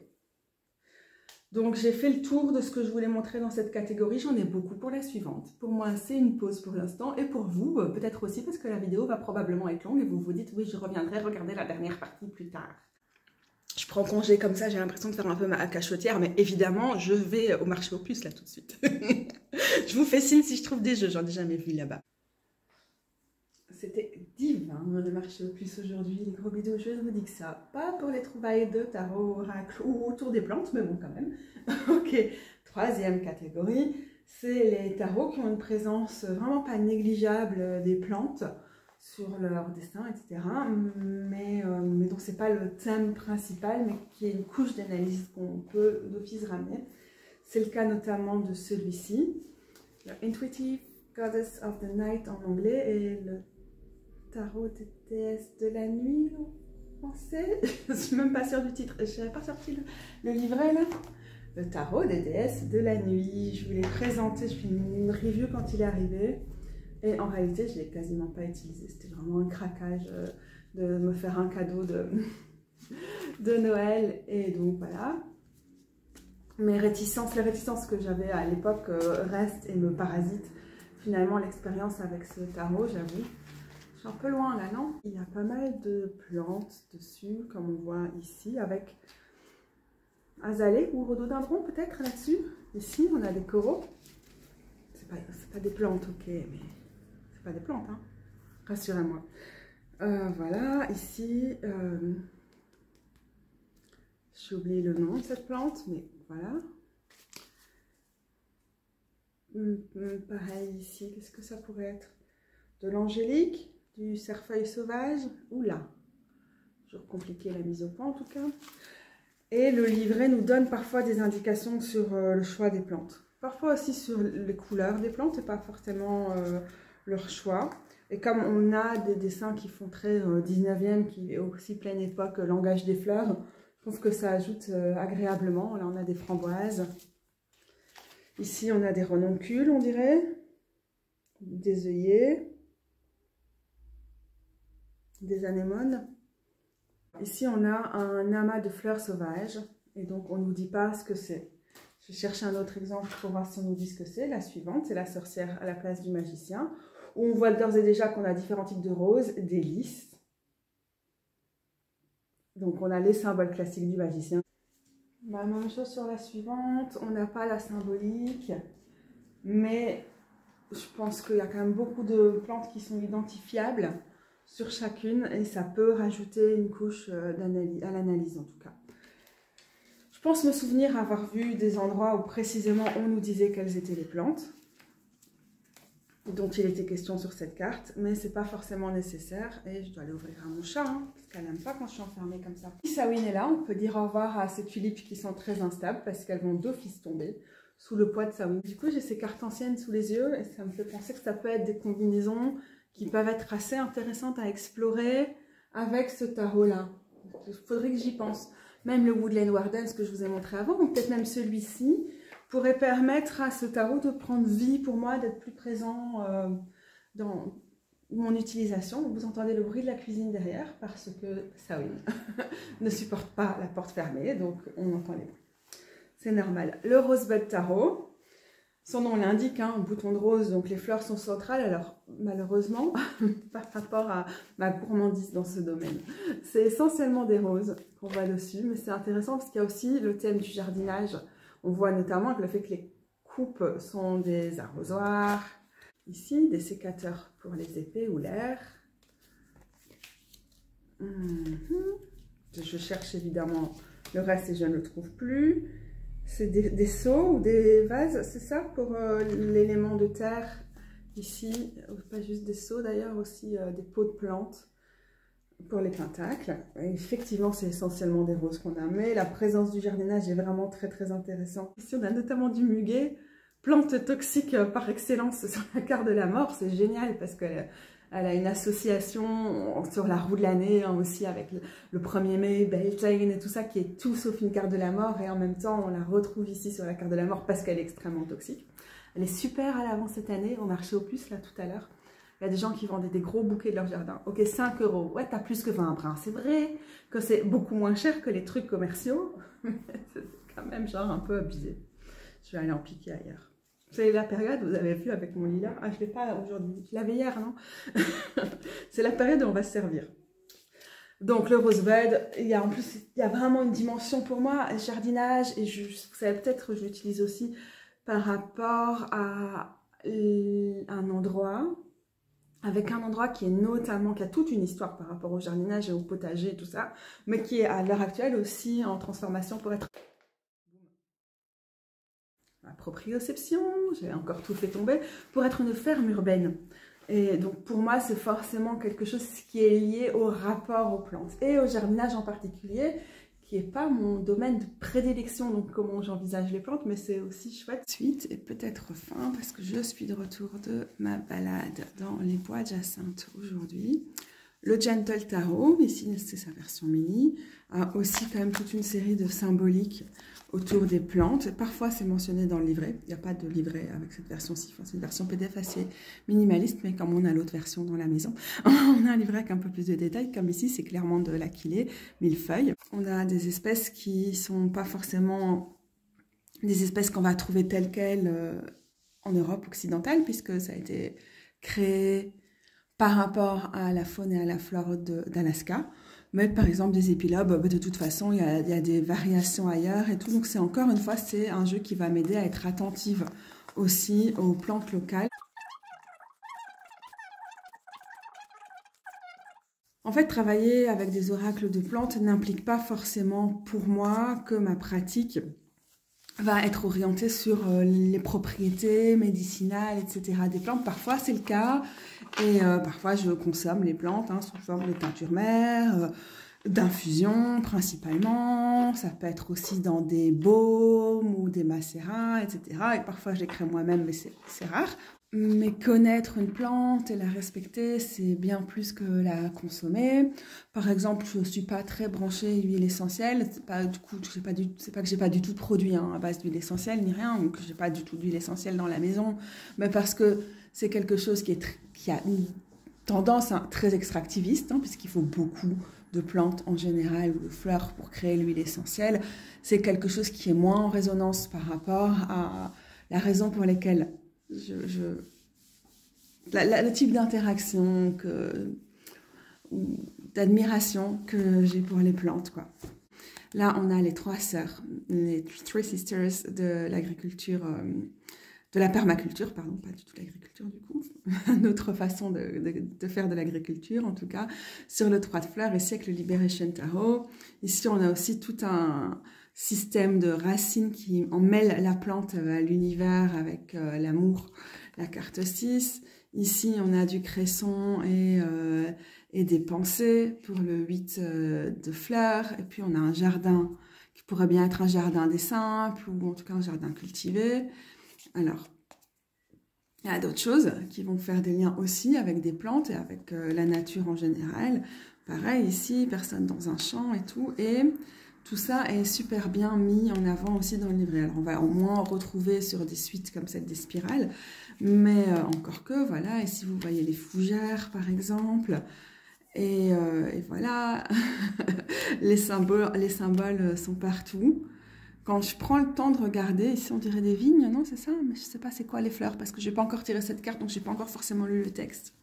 Donc j'ai fait le tour de ce que je voulais montrer dans cette catégorie, j'en ai beaucoup pour la suivante. Pour moi c'est une pause pour l'instant et pour vous peut-être aussi parce que la vidéo va probablement être longue et vous vous dites oui je reviendrai regarder la dernière partie plus tard. Je prends congé comme ça, j'ai l'impression de faire un peu ma cachotière mais évidemment je vais au marché aux puces là tout de suite. Je vous fais signe si je trouve des jeux, j'en ai jamais vu là-bas. C'était divin le marché aux puces aujourd'hui, les gros bisous, je vous dis que ça. Pas pour les trouvailles de tarot, oracle ou autour des plantes, mais bon quand même. Ok, troisième catégorie, c'est les tarots qui ont une présence vraiment pas négligeable des plantes sur leur dessin, etc. Mais dont c'est pas le thème principal, mais qui est une couche d'analyse qu'on peut d'office ramener. C'est le cas notamment de celui-ci. Intuitive Goddess of the Night en anglais et le tarot des déesses de la nuit en français. Je suis même pas sûre du titre. Je n'avais pas sorti le livret là. Le tarot des déesses de la nuit. Je vous l'ai présenté, je fais une review quand il est arrivé. Et en réalité, je ne l'ai quasiment pas utilisé. C'était vraiment un craquage de me faire un cadeau de Noël. Et donc voilà. Les réticences que j'avais à l'époque restent et me parasitent. Finalement, l'expérience avec ce tarot, j'avoue. Je suis un peu loin là, non? Il y a pas mal de plantes dessus, comme on voit ici, avec azalée ou rhododendron peut-être là-dessus. Ici, on a des coraux. C'est pas des plantes, ok, mais c'est pas des plantes, hein. Rassurez-moi. Voilà, ici, j'ai oublié le nom de cette plante, mais voilà. Pareil ici, qu'est-ce que ça pourrait être? De l'angélique, du cerfeuil sauvage, oula, toujours compliqué la mise au point en tout cas. Et le livret nous donne parfois des indications sur le choix des plantes. Parfois aussi sur les couleurs des plantes et pas forcément leur choix. Et comme on a des dessins qui font très 19e, qui est aussi pleine époque, langage des fleurs, je pense que ça ajoute agréablement. Là on a des framboises. Ici on a des renoncules on dirait, des œillets, des anémones. Ici, on a un amas de fleurs sauvages et donc on ne nous dit pas ce que c'est. Je cherche un autre exemple pour voir si on nous dit ce que c'est. La suivante, c'est la sorcière à la place du magicien, où on voit d'ores et déjà qu'on a différents types de roses, des lys. Donc on a les symboles classiques du magicien. La même chose sur la suivante, on n'a pas la symbolique, mais je pense qu'il y a quand même beaucoup de plantes qui sont identifiables sur chacune et ça peut rajouter une couche à l'analyse en tout cas. Je pense me souvenir avoir vu des endroits où précisément on nous disait quelles étaient les plantes dont il était question sur cette carte, mais c'est pas forcément nécessaire et je dois aller ouvrir à mon chat hein, parce qu'elle n'aime pas quand je suis enfermée comme ça. Si Samhain est là, on peut dire au revoir à ces tulipes qui sont très instables parce qu'elles vont d'office tomber sous le poids de Samhain. Du coup j'ai ces cartes anciennes sous les yeux et ça me fait penser que ça peut être des combinaisons qui peuvent être assez intéressantes à explorer avec ce tarot-là. Il faudrait que j'y pense. Même le Woodland Warden, ce que je vous ai montré avant, ou peut-être même celui-ci, pourrait permettre à ce tarot de prendre vie pour moi, d'être plus présent dans mon utilisation. Vous entendez le bruit de la cuisine derrière, parce que Samhain ne supporte pas la porte fermée, donc on entend les bruits. C'est normal. Le Rosebud Tarot. Son nom l'indique, hein, un bouton de rose, donc les fleurs sont centrales, alors malheureusement, par rapport à ma gourmandise dans ce domaine, c'est essentiellement des roses qu'on voit dessus, mais c'est intéressant parce qu'il y a aussi le thème du jardinage. On voit notamment que le fait que les coupes sont des arrosoirs, ici des sécateurs pour les épées ou l'air. Je cherche évidemment le reste et je ne le trouve plus. C'est des seaux ou des vases, c'est ça, pour l'élément de terre. Ici, pas juste des seaux d'ailleurs, aussi des pots de plantes pour les pentacles. Et effectivement, c'est essentiellement des roses qu'on a, mais la présence du jardinage est vraiment très très intéressante. Ici, on a notamment du muguet, plante toxique par excellence sur la carte de la mort. C'est génial parce qu'elle a une association sur la roue de l'année hein, aussi avec le 1er mai, Beltane et tout ça qui est tout sauf une carte de la mort et en même temps on la retrouve ici sur la carte de la mort parce qu'elle est extrêmement toxique. Elle est super à l'avant cette année, au marché aux puces là tout à l'heure. Il y a des gens qui vendaient des gros bouquets de leur jardin. Ok, 5 €. Ouais, t'as plus que 20 brins. C'est vrai que c'est beaucoup moins cher que les trucs commerciaux. C'est quand même genre un peu abusé. Je vais aller en piquer ailleurs. C'est la période, vous avez vu avec mon lilas. Ah, je ne l'ai pas aujourd'hui. Je l'avais hier, non? C'est la période où on va se servir. Donc, le Rosebud, il y a vraiment une dimension pour moi, jardinage. Et vous savez, peut-être je l'utilise aussi par rapport à un endroit. Avec un endroit qui est notamment, qui a toute une histoire par rapport au jardinage et au potager et tout ça. Mais qui est à l'heure actuelle aussi en transformation pour être... Ma proprioception, j'ai encore tout fait tomber, pour être une ferme urbaine. Et donc pour moi, c'est forcément quelque chose qui est lié au rapport aux plantes et au jardinage en particulier, qui n'est pas mon domaine de prédilection, donc comment j'envisage les plantes, mais c'est aussi chouette. Suite et peut-être fin, parce que je suis de retour de ma balade dans les bois de Jacinthe aujourd'hui. Le Gentle Tarot, ici c'est sa version mini, a aussi quand même toute une série de symboliques autour des plantes. Parfois c'est mentionné dans le livret, il n'y a pas de livret avec cette version-ci, enfin, c'est une version PDF assez minimaliste, mais comme on a l'autre version dans la maison, on a un livret avec un peu plus de détails, comme ici c'est clairement de l'aquilée, millefeuille. On a des espèces qui sont pas forcément des espèces qu'on va trouver telles quelles en Europe occidentale, puisque ça a été créé par rapport à la faune et à la flore d'Alaska. Mais par exemple des épilobes, de toute façon il y a des variations ailleurs et tout, donc c'est encore une fois c'est un jeu qui va m'aider à être attentive aussi aux plantes locales. En fait, travailler avec des oracles de plantes n'implique pas forcément pour moi que ma pratique va être orientée sur les propriétés médicinales, etc. des plantes. Parfois c'est le cas et parfois je consomme les plantes sous forme de teinture mère, d'infusion principalement. Ça peut être aussi dans des baumes ou des macérats, etc. Et parfois je les crée moi-même, mais c'est rare. Mais connaître une plante et la respecter, c'est bien plus que la consommer. Par exemple, je ne suis pas très branchée huile essentielle. C'est pas que j'ai pas du tout de produit à base d'huile essentielle ni rien, ou que j'ai pas du tout d'huile essentielle dans la maison, mais parce que c'est quelque chose qui a une tendance très extractiviste, puisqu'il faut beaucoup de plantes en général ou de fleurs pour créer l'huile essentielle. C'est quelque chose qui est moins en résonance par rapport à la raison pour laquelle le type d'interaction ou d'admiration que j'ai pour les plantes, quoi. Là, on a les trois sœurs, les Three Sisters de l'agriculture, de la permaculture, pardon, pas du tout l'agriculture du coup, une autre façon de faire de l'agriculture, en tout cas, sur le 3 de fleurs, ici avec le Liberation Tarot. Ici, on a aussi tout un système de racines qui en mêle la plante à l'univers avec l'amour, la carte 6. Ici, on a du cresson et des pensées pour le 8 de fleurs. Et puis, on a un jardin qui pourrait bien être un jardin des simples ou en tout cas un jardin cultivé. Alors, il y a d'autres choses qui vont faire des liens aussi avec des plantes et avec la nature en général. Pareil, ici, personne dans un champ et tout. Et tout ça est super bien mis en avant aussi dans le livret. Alors, on va au moins retrouver sur des suites comme celle des spirales. Mais encore que, voilà, ici, vous voyez les fougères, par exemple. Et voilà, les symboles sont partout. Quand je prends le temps de regarder, ici on dirait des vignes, non c'est ça? Mais je ne sais pas c'est quoi les fleurs, parce que je n'ai pas encore tiré cette carte, donc je n'ai pas encore forcément lu le texte.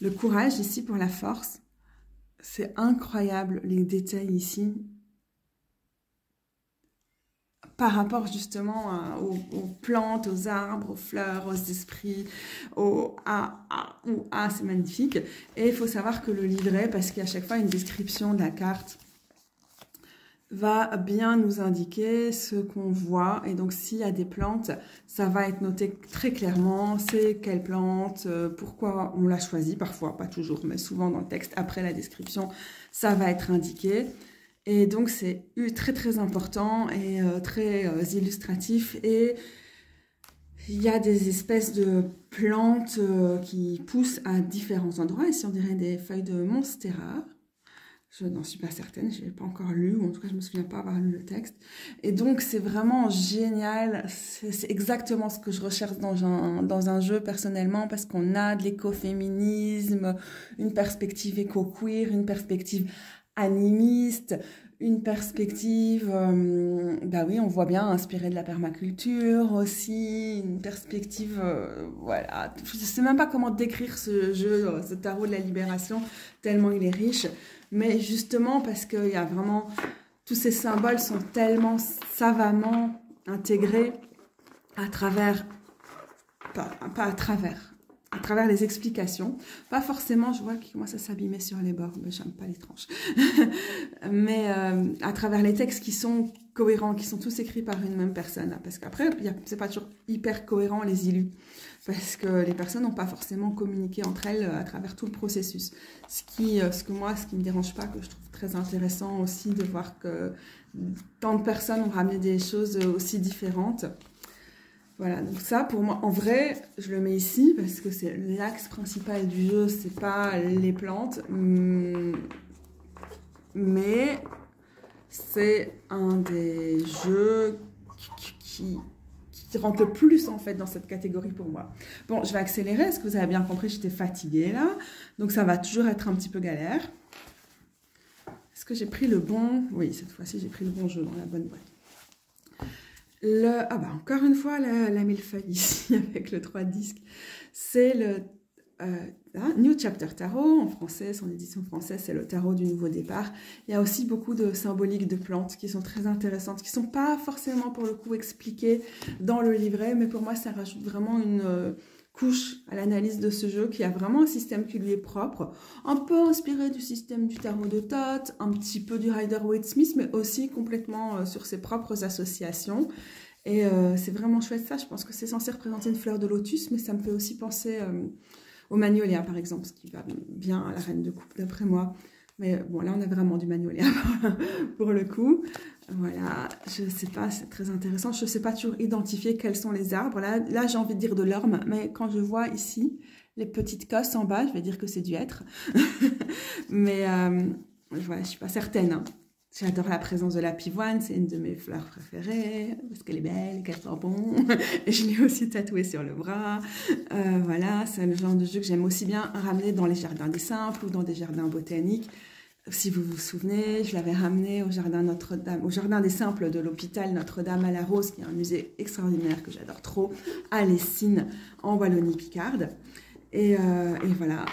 Le courage ici pour la force, c'est incroyable les détails ici. Par rapport justement aux plantes, aux arbres, aux fleurs, aux esprits, c'est magnifique. Et il faut savoir que le livret, parce qu'à chaque fois une description de la carte, va bien nous indiquer ce qu'on voit. Et donc, s'il y a des plantes, ça va être noté très clairement. C'est quelle plante, pourquoi on l'a choisie. Parfois, pas toujours, mais souvent dans le texte, après la description, ça va être indiqué. Et donc, c'est très, très important et très illustratif. Et il y a des espèces de plantes qui poussent à différents endroits. Ici, on dirait des feuilles de monstera. Je n'en suis pas certaine, je n'ai pas encore lu, ou en tout cas je ne me souviens pas avoir lu le texte. Et donc c'est vraiment génial, c'est exactement ce que je recherche dans un jeu personnellement, parce qu'on a de l'écoféminisme, une perspective éco-queer, une perspective animiste, une perspective, bah oui, on voit bien, inspirée de la permaculture aussi, une perspective, voilà. Je ne sais même pas comment décrire ce jeu, ce tarot de la libération, tellement il est riche. Mais justement, parce qu'il y a vraiment... Tous ces symboles sont tellement savamment intégrés à travers... Pas à travers les explications. Pas forcément, je vois qu'il commence à s'abîmer sur les bords, mais j'aime pas les tranches. Mais à travers les textes qui sont cohérents, qui sont tous écrits par une même personne. Parce qu'après, c'est pas toujours hyper cohérent les illus. Parce que les personnes n'ont pas forcément communiqué entre elles à travers tout le processus. Ce qui me dérange pas, que je trouve très intéressant aussi de voir que tant de personnes ont ramené des choses aussi différentes. Voilà, donc ça pour moi, en vrai, je le mets ici parce que c'est l'axe principal du jeu, c'est pas les plantes, mais c'est un des jeux qui rentre le plus en fait dans cette catégorie pour moi. Bon, je vais accélérer, est-ce que vous avez bien compris, j'étais fatiguée là, donc ça va toujours être un petit peu galère. Est-ce que j'ai pris le bon... Oui, cette fois-ci j'ai pris le bon jeu dans la bonne boîte. Ah bah encore une fois la millefeuille ici avec le 3 disques, c'est le New Chapter Tarot, en français, son édition française, c'est le tarot du nouveau départ. Il y a aussi beaucoup de symboliques de plantes qui sont très intéressantes, qui ne sont pas forcément pour le coup expliquées dans le livret, mais pour moi ça rajoute vraiment une couche à l'analyse de ce jeu, qui a vraiment un système qui lui est propre, un peu inspiré du système du tarot de Thoth, un petit peu du Rider-Waite-Smith, mais aussi complètement sur ses propres associations. Et c'est vraiment chouette ça, je pense que c'est censé représenter une fleur de lotus, mais ça me fait aussi penser au magnolia par exemple, ce qui va bien à la reine de coupe d'après moi. Mais bon, là on a vraiment du magnolia pour le coup. Voilà, je sais pas, c'est très intéressant. Je sais pas toujours identifier quels sont les arbres. Là j'ai envie de dire de l'orme, mais quand je vois ici les petites cosses en bas, je vais dire que c'est du hêtre. Mais voilà, je suis pas certaine. Hein. J'adore la présence de la pivoine, c'est une de mes fleurs préférées, parce qu'elle est belle et qu'elle sent bon. Et je l'ai aussi tatouée sur le bras. Voilà, c'est le genre de jeu que j'aime aussi bien ramener dans les jardins des simples ou dans des jardins botaniques. Si vous vous souvenez, je l'avais ramené au jardin Notre-Dame, au jardin des simples de l'hôpital Notre-Dame à la Rose, qui est un musée extraordinaire que j'adore trop, à Lessines, en Wallonie-Picarde. Et voilà,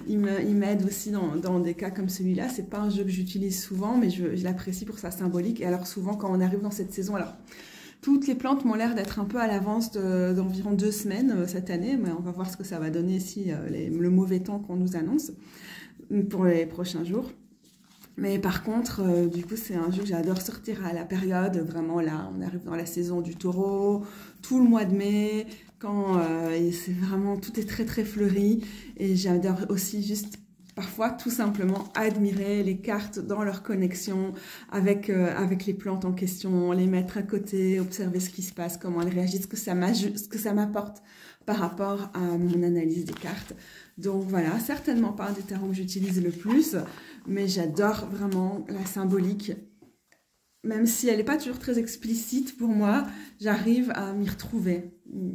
il m'aide aussi dans des cas comme celui-là. C'est pas un jeu que j'utilise souvent, mais je l'apprécie pour sa symbolique. Et alors souvent, quand on arrive dans cette saison, alors toutes les plantes m'ont l'air d'être un peu à l'avance d'environ 2 semaines cette année, mais on va voir ce que ça va donner si le mauvais temps qu'on nous annonce pour les prochains jours. Mais par contre, du coup, c'est un jeu que j'adore sortir à la période, vraiment là, on arrive dans la saison du taureau, tout le mois de mai, quand c'est vraiment, tout est très très fleuri, et j'adore aussi juste parfois tout simplement admirer les cartes dans leur connexion avec les plantes en question, les mettre à côté, observer ce qui se passe, comment elles réagissent, ce que ça m'apporte par rapport à mon analyse des cartes. Donc voilà, certainement pas un des tarots que j'utilise le plus, mais j'adore vraiment la symbolique. Même si elle n'est pas toujours très explicite pour moi, j'arrive à m'y retrouver.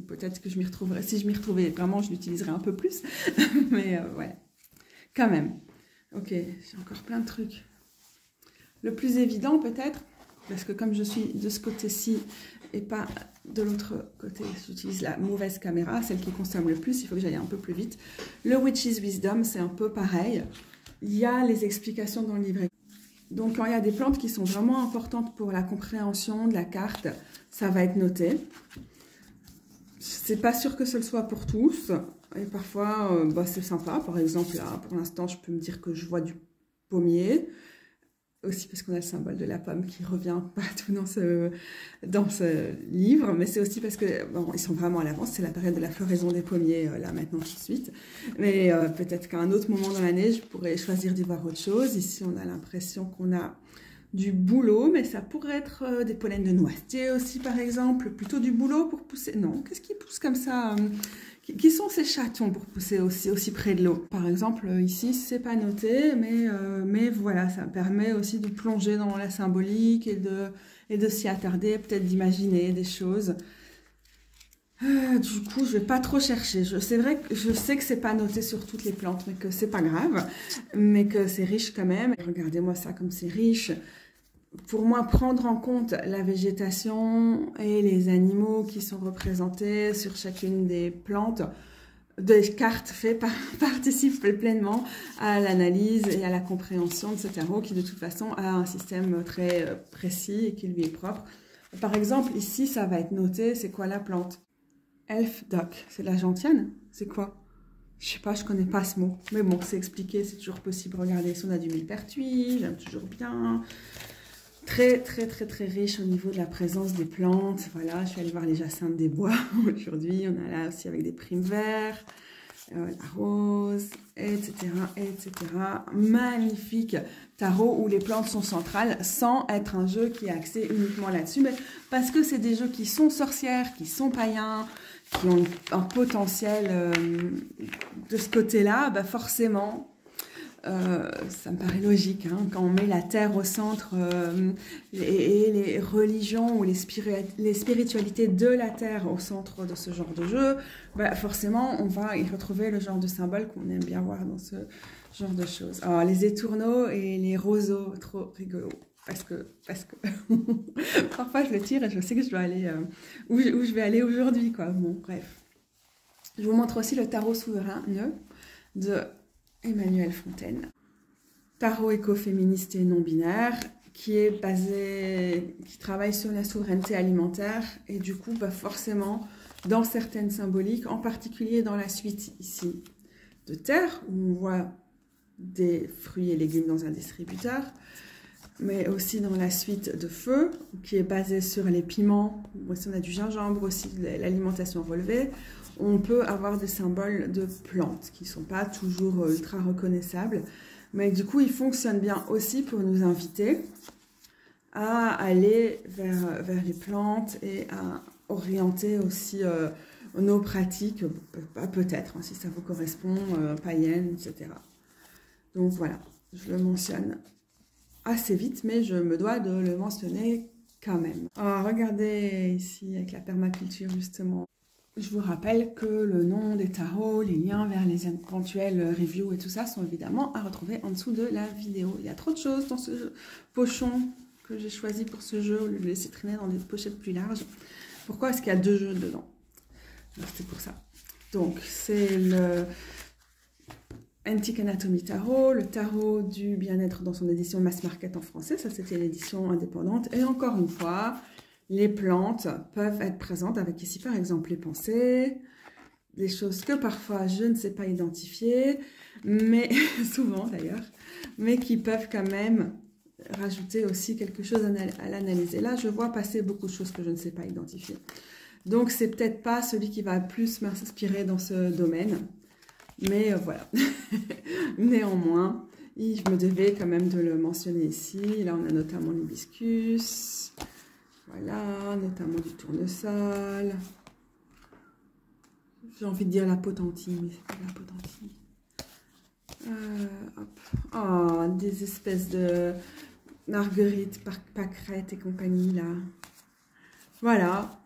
Peut-être que je m'y retrouverai. Si je m'y retrouvais vraiment, je l'utiliserais un peu plus. Mais ouais, quand même. Ok, j'ai encore plein de trucs. Le plus évident peut-être, parce que comme je suis de ce côté-ci et pas de l'autre côté, j'utilise la mauvaise caméra, celle qui consomme le plus, il faut que j'aille un peu plus vite. Le Witch's Wisdom, c'est un peu pareil. Il y a les explications dans le livret. Donc quand il y a des plantes qui sont vraiment importantes pour la compréhension de la carte, ça va être noté. C'est pas sûr que ce le soit pour tous, et parfois c'est sympa. Par exemple, là, pour l'instant, je peux me dire que je vois du pommier, aussi parce qu'on a le symbole de la pomme qui revient partout dans ce livre, mais c'est aussi parce que bon, ils sont vraiment à l'avance, c'est la période de la floraison des pommiers, là maintenant tout de suite, mais peut-être qu'à un autre moment dans l'année, je pourrais choisir d'y voir autre chose. Ici, on a l'impression qu'on a du bouleau, mais ça pourrait être des pollens de noisetier aussi, par exemple, plutôt du bouleau pour pousser, non, qu'est-ce qui pousse comme ça qui sont ces chatons pour pousser aussi près de l'eau? Par exemple, ici, c'est pas noté, mais voilà, ça permet aussi de plonger dans la symbolique et de s'y attarder, peut-être d'imaginer des choses. Du coup, je vais pas trop chercher. C'est vrai que je sais que c'est pas noté sur toutes les plantes, mais que c'est pas grave, mais que c'est riche quand même. Regardez-moi ça comme c'est riche. Pour moi, prendre en compte la végétation et les animaux qui sont représentés sur chacune des plantes, des cartes faites participent pleinement à l'analyse et à la compréhension de ce tarot qui de toute façon a un système très précis et qui lui est propre. Par exemple, ici, ça va être noté, c'est quoi la plante? Elf Dock, c'est de la gentiane? C'est quoi? Je sais pas, je connais pas ce mot. Mais bon, c'est expliqué, c'est toujours possible. Regardez, si on a du millepertuis, j'aime toujours bien. Très, très, très, très riche au niveau de la présence des plantes. Voilà, je suis allée voir les jacinthes des bois aujourd'hui. On a là aussi avec des primes verts. la rose, etc., etc. Magnifique tarot où les plantes sont centrales sans être un jeu qui est axé uniquement là-dessus, mais parce que c'est des jeux qui sont sorcières, qui sont païens, qui ont un potentiel de ce côté-là, bah forcément, ça me paraît logique, hein, quand on met la terre au centre et les religions ou les spiritualités de la terre au centre de ce genre de jeu, bah forcément on va y retrouver le genre de symbole qu'on aime bien voir dans ce genre de choses. Alors, les étourneaux et les roseaux, trop rigolo. Parce que parfois je le tire et je sais que je dois aller où je vais aller aujourd'hui, quoi. Bon, bref. Je vous montre aussi le tarot souverain de Emmanuelle Fontaine. Tarot écoféministe et non-binaire qui travaille sur la souveraineté alimentaire et du coup, bah forcément, dans certaines symboliques, en particulier dans la suite ici de terre, où on voit des fruits et légumes dans un distributeur, mais aussi dans la suite de feu, qui est basée sur les piments, si on a du gingembre aussi, l'alimentation relevée, on peut avoir des symboles de plantes qui ne sont pas toujours ultra reconnaissables, mais du coup, ils fonctionnent bien aussi pour nous inviter à aller vers les plantes et à orienter aussi nos pratiques, peut-être, hein, si ça vous correspond, païennes, etc. Donc voilà, je le mentionne assez vite, mais je me dois de le mentionner quand même. Alors, regardez ici avec la permaculture justement. Je vous rappelle que le nom des tarots, les liens vers les éventuels reviews et tout ça sont évidemment à retrouver en dessous de la vidéo. Il y a trop de choses dans ce pochon que j'ai choisi pour ce jeu, au lieu de le laisser traîner dans des pochettes plus larges. Pourquoi est-ce qu'il y a 2 jeux dedans? C'est pour ça. Donc, c'est le Antique Anatomy Tarot, le tarot du bien-être dans son édition Mass Market en français. Ça, c'était l'édition indépendante. Et encore une fois, les plantes peuvent être présentes avec ici, par exemple, les pensées, des choses que parfois je ne sais pas identifier, mais souvent d'ailleurs, mais qui peuvent quand même rajouter aussi quelque chose à l'analyser. Là, je vois passer beaucoup de choses que je ne sais pas identifier. Donc, c'est peut-être pas celui qui va plus m'inspirer dans ce domaine, mais voilà. Néanmoins, je me devais quand même de le mentionner ici. Là, on a notamment l'hibiscus. Voilà, notamment du tournesol. J'ai envie de dire la potentille, mais c'est pas la potentille. Hop. Oh, des espèces de marguerites, pâquerettes et compagnie, là. Voilà.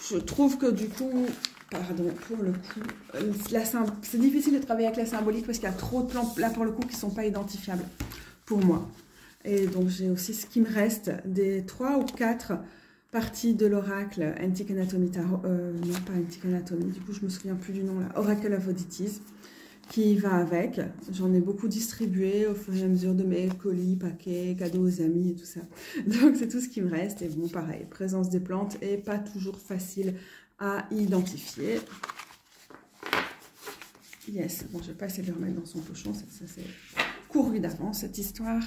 Je trouve que du coup, pardon, pour le coup, c'est difficile de travailler avec la symbolique parce qu'il y a trop de plantes, là, pour le coup, qui ne sont pas identifiables pour moi. Et donc, j'ai aussi ce qui me reste des 3 ou 4 parties de l'oracle Antique Anatomy Tarot, non pas Antique Anatomy, du coup, je me souviens plus du nom là, Oracle of Oddities, qui va avec. J'en ai beaucoup distribué au fur et à mesure de mes colis, paquets, cadeaux aux amis et tout ça. Donc, c'est tout ce qui me reste. Et bon, pareil, présence des plantes est pas toujours facile à identifier. Yes, bon, je vais pas essayer de le remettre dans son pochon, ça c'est couru d'avance cette histoire.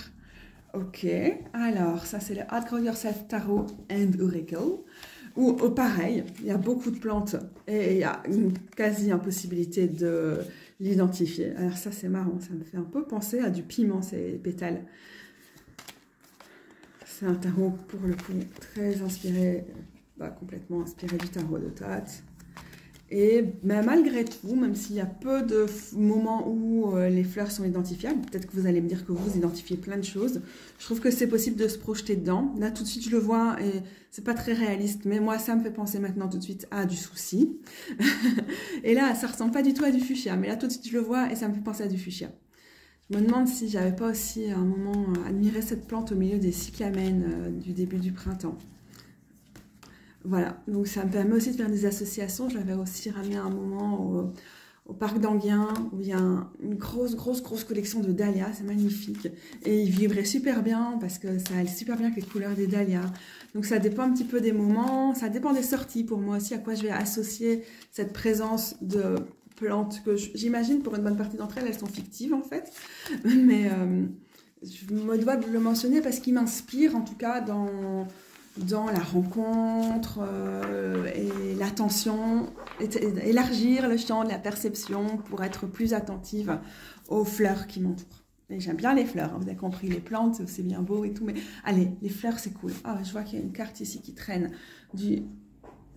Ok, alors ça c'est le Art Grow Yourself Tarot and Oracle, où pareil, il y a beaucoup de plantes et il y a une quasi-impossibilité de l'identifier. Alors ça c'est marrant, ça me fait un peu penser à du piment, ces pétales. C'est un tarot pour le coup très inspiré, complètement inspiré du tarot de Thoth. Et malgré tout, même s'il y a peu de moments où les fleurs sont identifiables, peut-être que vous allez me dire que vous identifiez plein de choses, je trouve que c'est possible de se projeter dedans. Là, tout de suite, je le vois et c'est pas très réaliste, mais moi, ça me fait penser maintenant tout de suite à du souci. Et là, ça ressemble pas du tout à du fuchsia, mais là, tout de suite, je le vois et ça me fait penser à du fuchsia. Je me demande si j'avais pas aussi à un moment admiré cette plante au milieu des cyclamènes du début du printemps. Voilà, donc ça me permet aussi de faire des associations. Je l'avais aussi ramené à un moment au parc d'Anguien, où il y a une grosse collection de dahlias, c'est magnifique. Et il vibrait super bien, parce que ça allait super bien avec les couleurs des dahlias. Donc ça dépend un petit peu des moments, ça dépend des sorties pour moi aussi, à quoi je vais associer cette présence de plantes, que j'imagine pour une bonne partie d'entre elles, elles sont fictives en fait. Mais je me dois de le mentionner parce qu'il m'inspire en tout cas dans dans la rencontre et l'attention, élargir le champ de la perception pour être plus attentive aux fleurs qui m'entourent. Et j'aime bien les fleurs, hein, vous avez compris, les plantes, c'est bien beau et tout, mais allez, les fleurs, c'est cool. Ah, je vois qu'il y a une carte ici qui traîne du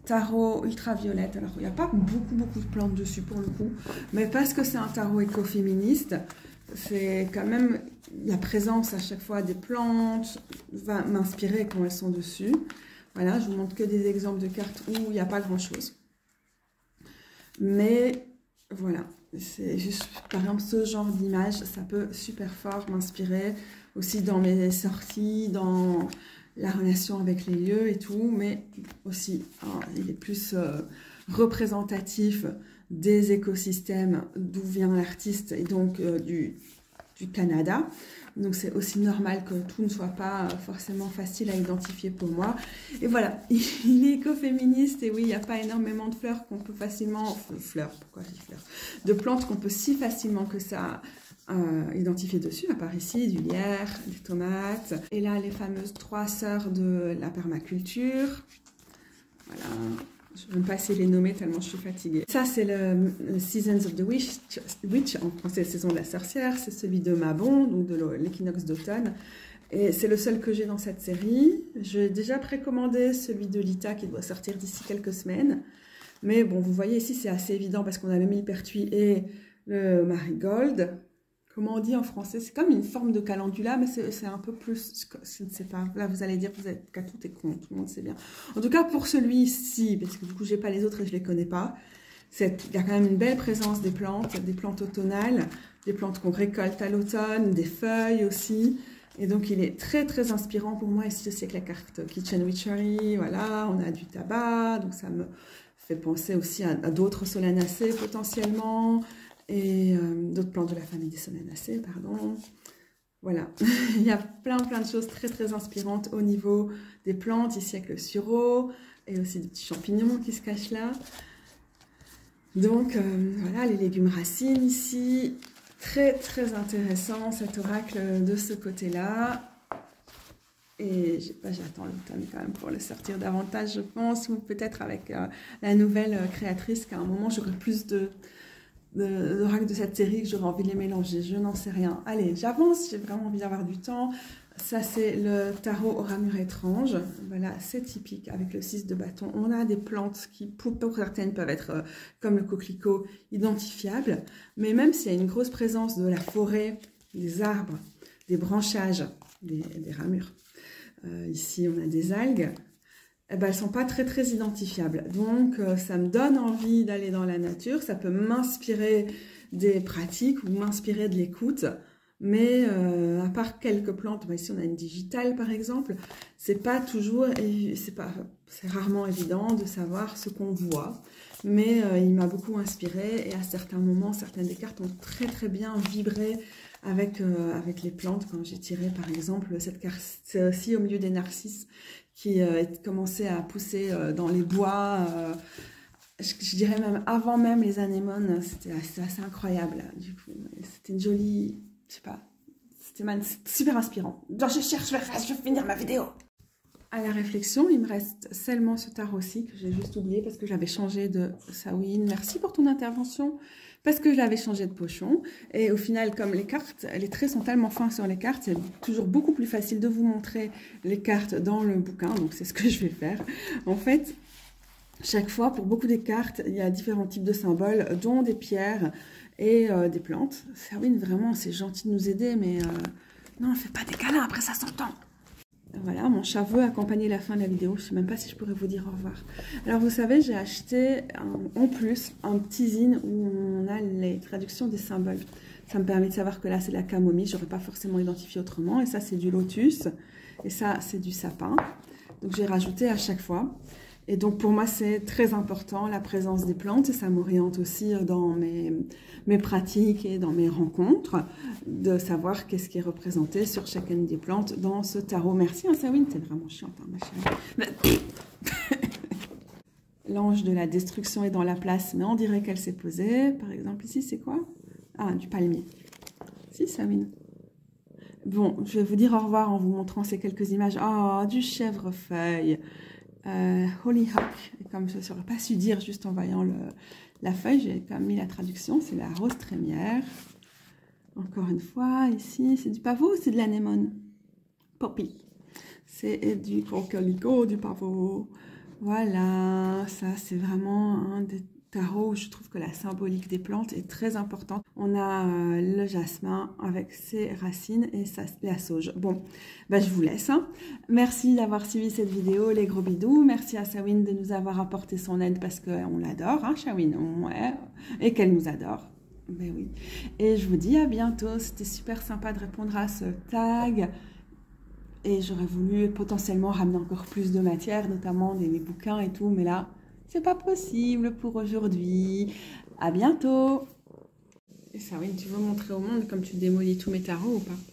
tarot ultraviolette. Alors, il n'y a pas beaucoup de plantes dessus pour le coup, mais parce que c'est un tarot écoféministe, c'est quand même la présence à chaque fois des plantes va m'inspirer quand elles sont dessus. Voilà, je vous montre que des exemples de cartes où il n'y a pas grand-chose. Mais voilà, c'est juste, par exemple, ce genre d'image, ça peut super fort m'inspirer aussi dans mes sorties, dans la relation avec les lieux et tout, mais aussi, hein, il est plus représentatif des écosystèmes d'où vient l'artiste et donc du Canada. Donc c'est aussi normal que tout ne soit pas forcément facile à identifier pour moi. Et voilà, il est écoféministe et oui, il n'y a pas énormément de fleurs qu'on peut facilement... Fleurs, pourquoi je dis fleurs? De plantes qu'on peut si facilement que ça identifier dessus, à part ici, du lierre, des tomates. Et là, les fameuses 3 sœurs de la permaculture. Voilà. Je ne vais même pas essayer de les nommer tellement je suis fatiguée. Ça, c'est le Seasons of the Witch, en français, saison de la sorcière. C'est celui de Mabon, donc de l'équinoxe d'automne. Et c'est le seul que j'ai dans cette série. J'ai déjà précommandé celui de Lita qui doit sortir d'ici quelques semaines. Mais bon, vous voyez ici, c'est assez évident parce qu'on a le millepertuis et le marigold. Comment on dit en français? C'est comme une forme de calendula, mais c'est un peu plus... Je ne sais pas. Là, vous allez dire que vous êtes qu'à tout est con, tout le monde sait bien. En tout cas, pour celui-ci, parce que du coup, je n'ai pas les autres et je ne les connais pas, il y a quand même une belle présence des plantes automnales, des plantes qu'on récolte à l'automne, des feuilles aussi. Et donc, il est très inspirant pour moi. Ici aussi, avec la carte Kitchen Witchery, voilà, on a du tabac, donc ça me fait penser aussi à d'autres solanacées potentiellement. Et d'autres plantes de la famille des solanacées, pardon. Voilà, il y a plein de choses très inspirantes au niveau des plantes, ici avec le sureau, et aussi des petits champignons qui se cachent là. Donc voilà, les légumes racines ici, très intéressant cet oracle de ce côté-là. Et j'attends l'automne quand même pour le sortir davantage, je pense, ou peut-être avec la nouvelle créatrice, qu'à un moment j'aurai plus d'oracles de cette série que j'aurais envie de les mélanger, je n'en sais rien. Allez, j'avance, j'ai vraiment envie d'avoir du temps. Ça, c'est le tarot au ramure étrange. Voilà, c'est typique avec le 6 de bâton. On a des plantes qui, pour certaines, peuvent être, comme le coquelicot, identifiables. Mais même s'il y a une grosse présence de la forêt, des arbres, des branchages, des ramures. Ici, on a des algues. Eh ben, elles ne sont pas très identifiables. Donc, ça me donne envie d'aller dans la nature. Ça peut m'inspirer des pratiques ou m'inspirer de l'écoute. Mais à part quelques plantes, ici on a une digitale par exemple, c'est pas toujours, c'est rarement évident de savoir ce qu'on voit. Mais il m'a beaucoup inspiré et à certains moments, certaines des cartes ont très bien vibré avec les plantes. Quand j'ai tiré par exemple cette carte aussi au milieu des narcisses qui commençait à pousser dans les bois, je dirais même avant même les anémones, c'était assez incroyable. Du coup, c'était une jolie, je sais pas, c'était super inspirant. Genre je vais finir ma vidéo. À la réflexion, il me reste seulement ce tarot-ci que j'ai juste oublié parce que j'avais changé de Sawin. Merci pour ton intervention. Parce que je l'avais changé de pochon. Et au final, comme les cartes, les traits sont tellement fins sur les cartes, c'est toujours beaucoup plus facile de vous montrer les cartes dans le bouquin. Donc, c'est ce que je vais faire. En fait, chaque fois, pour beaucoup des cartes, il y a différents types de symboles, dont des pierres et des plantes. Sawin, vraiment, c'est gentil de nous aider, mais non, on ne fait pas des câlins, après ça s'entend. Voilà, mon chat veut accompagner la fin de la vidéo. Je ne sais même pas si je pourrais vous dire au revoir. Alors, vous savez, j'ai acheté en plus un petit zine où on a les traductions des symboles. Ça me permet de savoir que là, c'est la camomille. Je n'aurais pas forcément identifié autrement. Et ça, c'est du lotus. Et ça, c'est du sapin. Donc, j'ai rajouté à chaque fois. Et donc, pour moi, c'est très important, la présence des plantes. Et ça m'oriente aussi dans mes pratiques et dans mes rencontres, de savoir qu'est-ce qui est représenté sur chacune des plantes dans ce tarot. Merci, hein, Sawin, t'es vraiment chiante, hein, ma chérie. L'ange de la destruction est dans la place, mais on dirait qu'elle s'est posée. Par exemple, ici, c'est quoi? Ah, du palmier. Si, Sawin. Bon, je vais vous dire au revoir en vous montrant ces quelques images. Oh, du chèvrefeuille. Hollyhock. Et comme je ne saurais pas su dire juste en voyant la feuille, j'ai quand même mis la traduction. C'est la rose trémière. Encore une fois, ici, c'est du pavot ou c'est de l'anémone? Poppy. C'est du coquelicot, du pavot. Voilà, ça c'est vraiment un des tarots où je trouve que la symbolique des plantes est très importante. On a le jasmin avec ses racines et la sauge. Bon, ben, je vous laisse. Hein. Merci d'avoir suivi cette vidéo, les gros bidous. Merci à Shawin de nous avoir apporté son aide parce qu'on l'adore, hein, Shawin, ouais, et qu'elle nous adore. Ben oui. Et je vous dis à bientôt. C'était super sympa de répondre à ce tag. Et j'aurais voulu potentiellement ramener encore plus de matière, notamment des bouquins et tout. Mais là, c'est pas possible pour aujourd'hui. À bientôt. Et ça, oui, tu veux montrer au monde comme tu démolis tous mes tarots ou pas?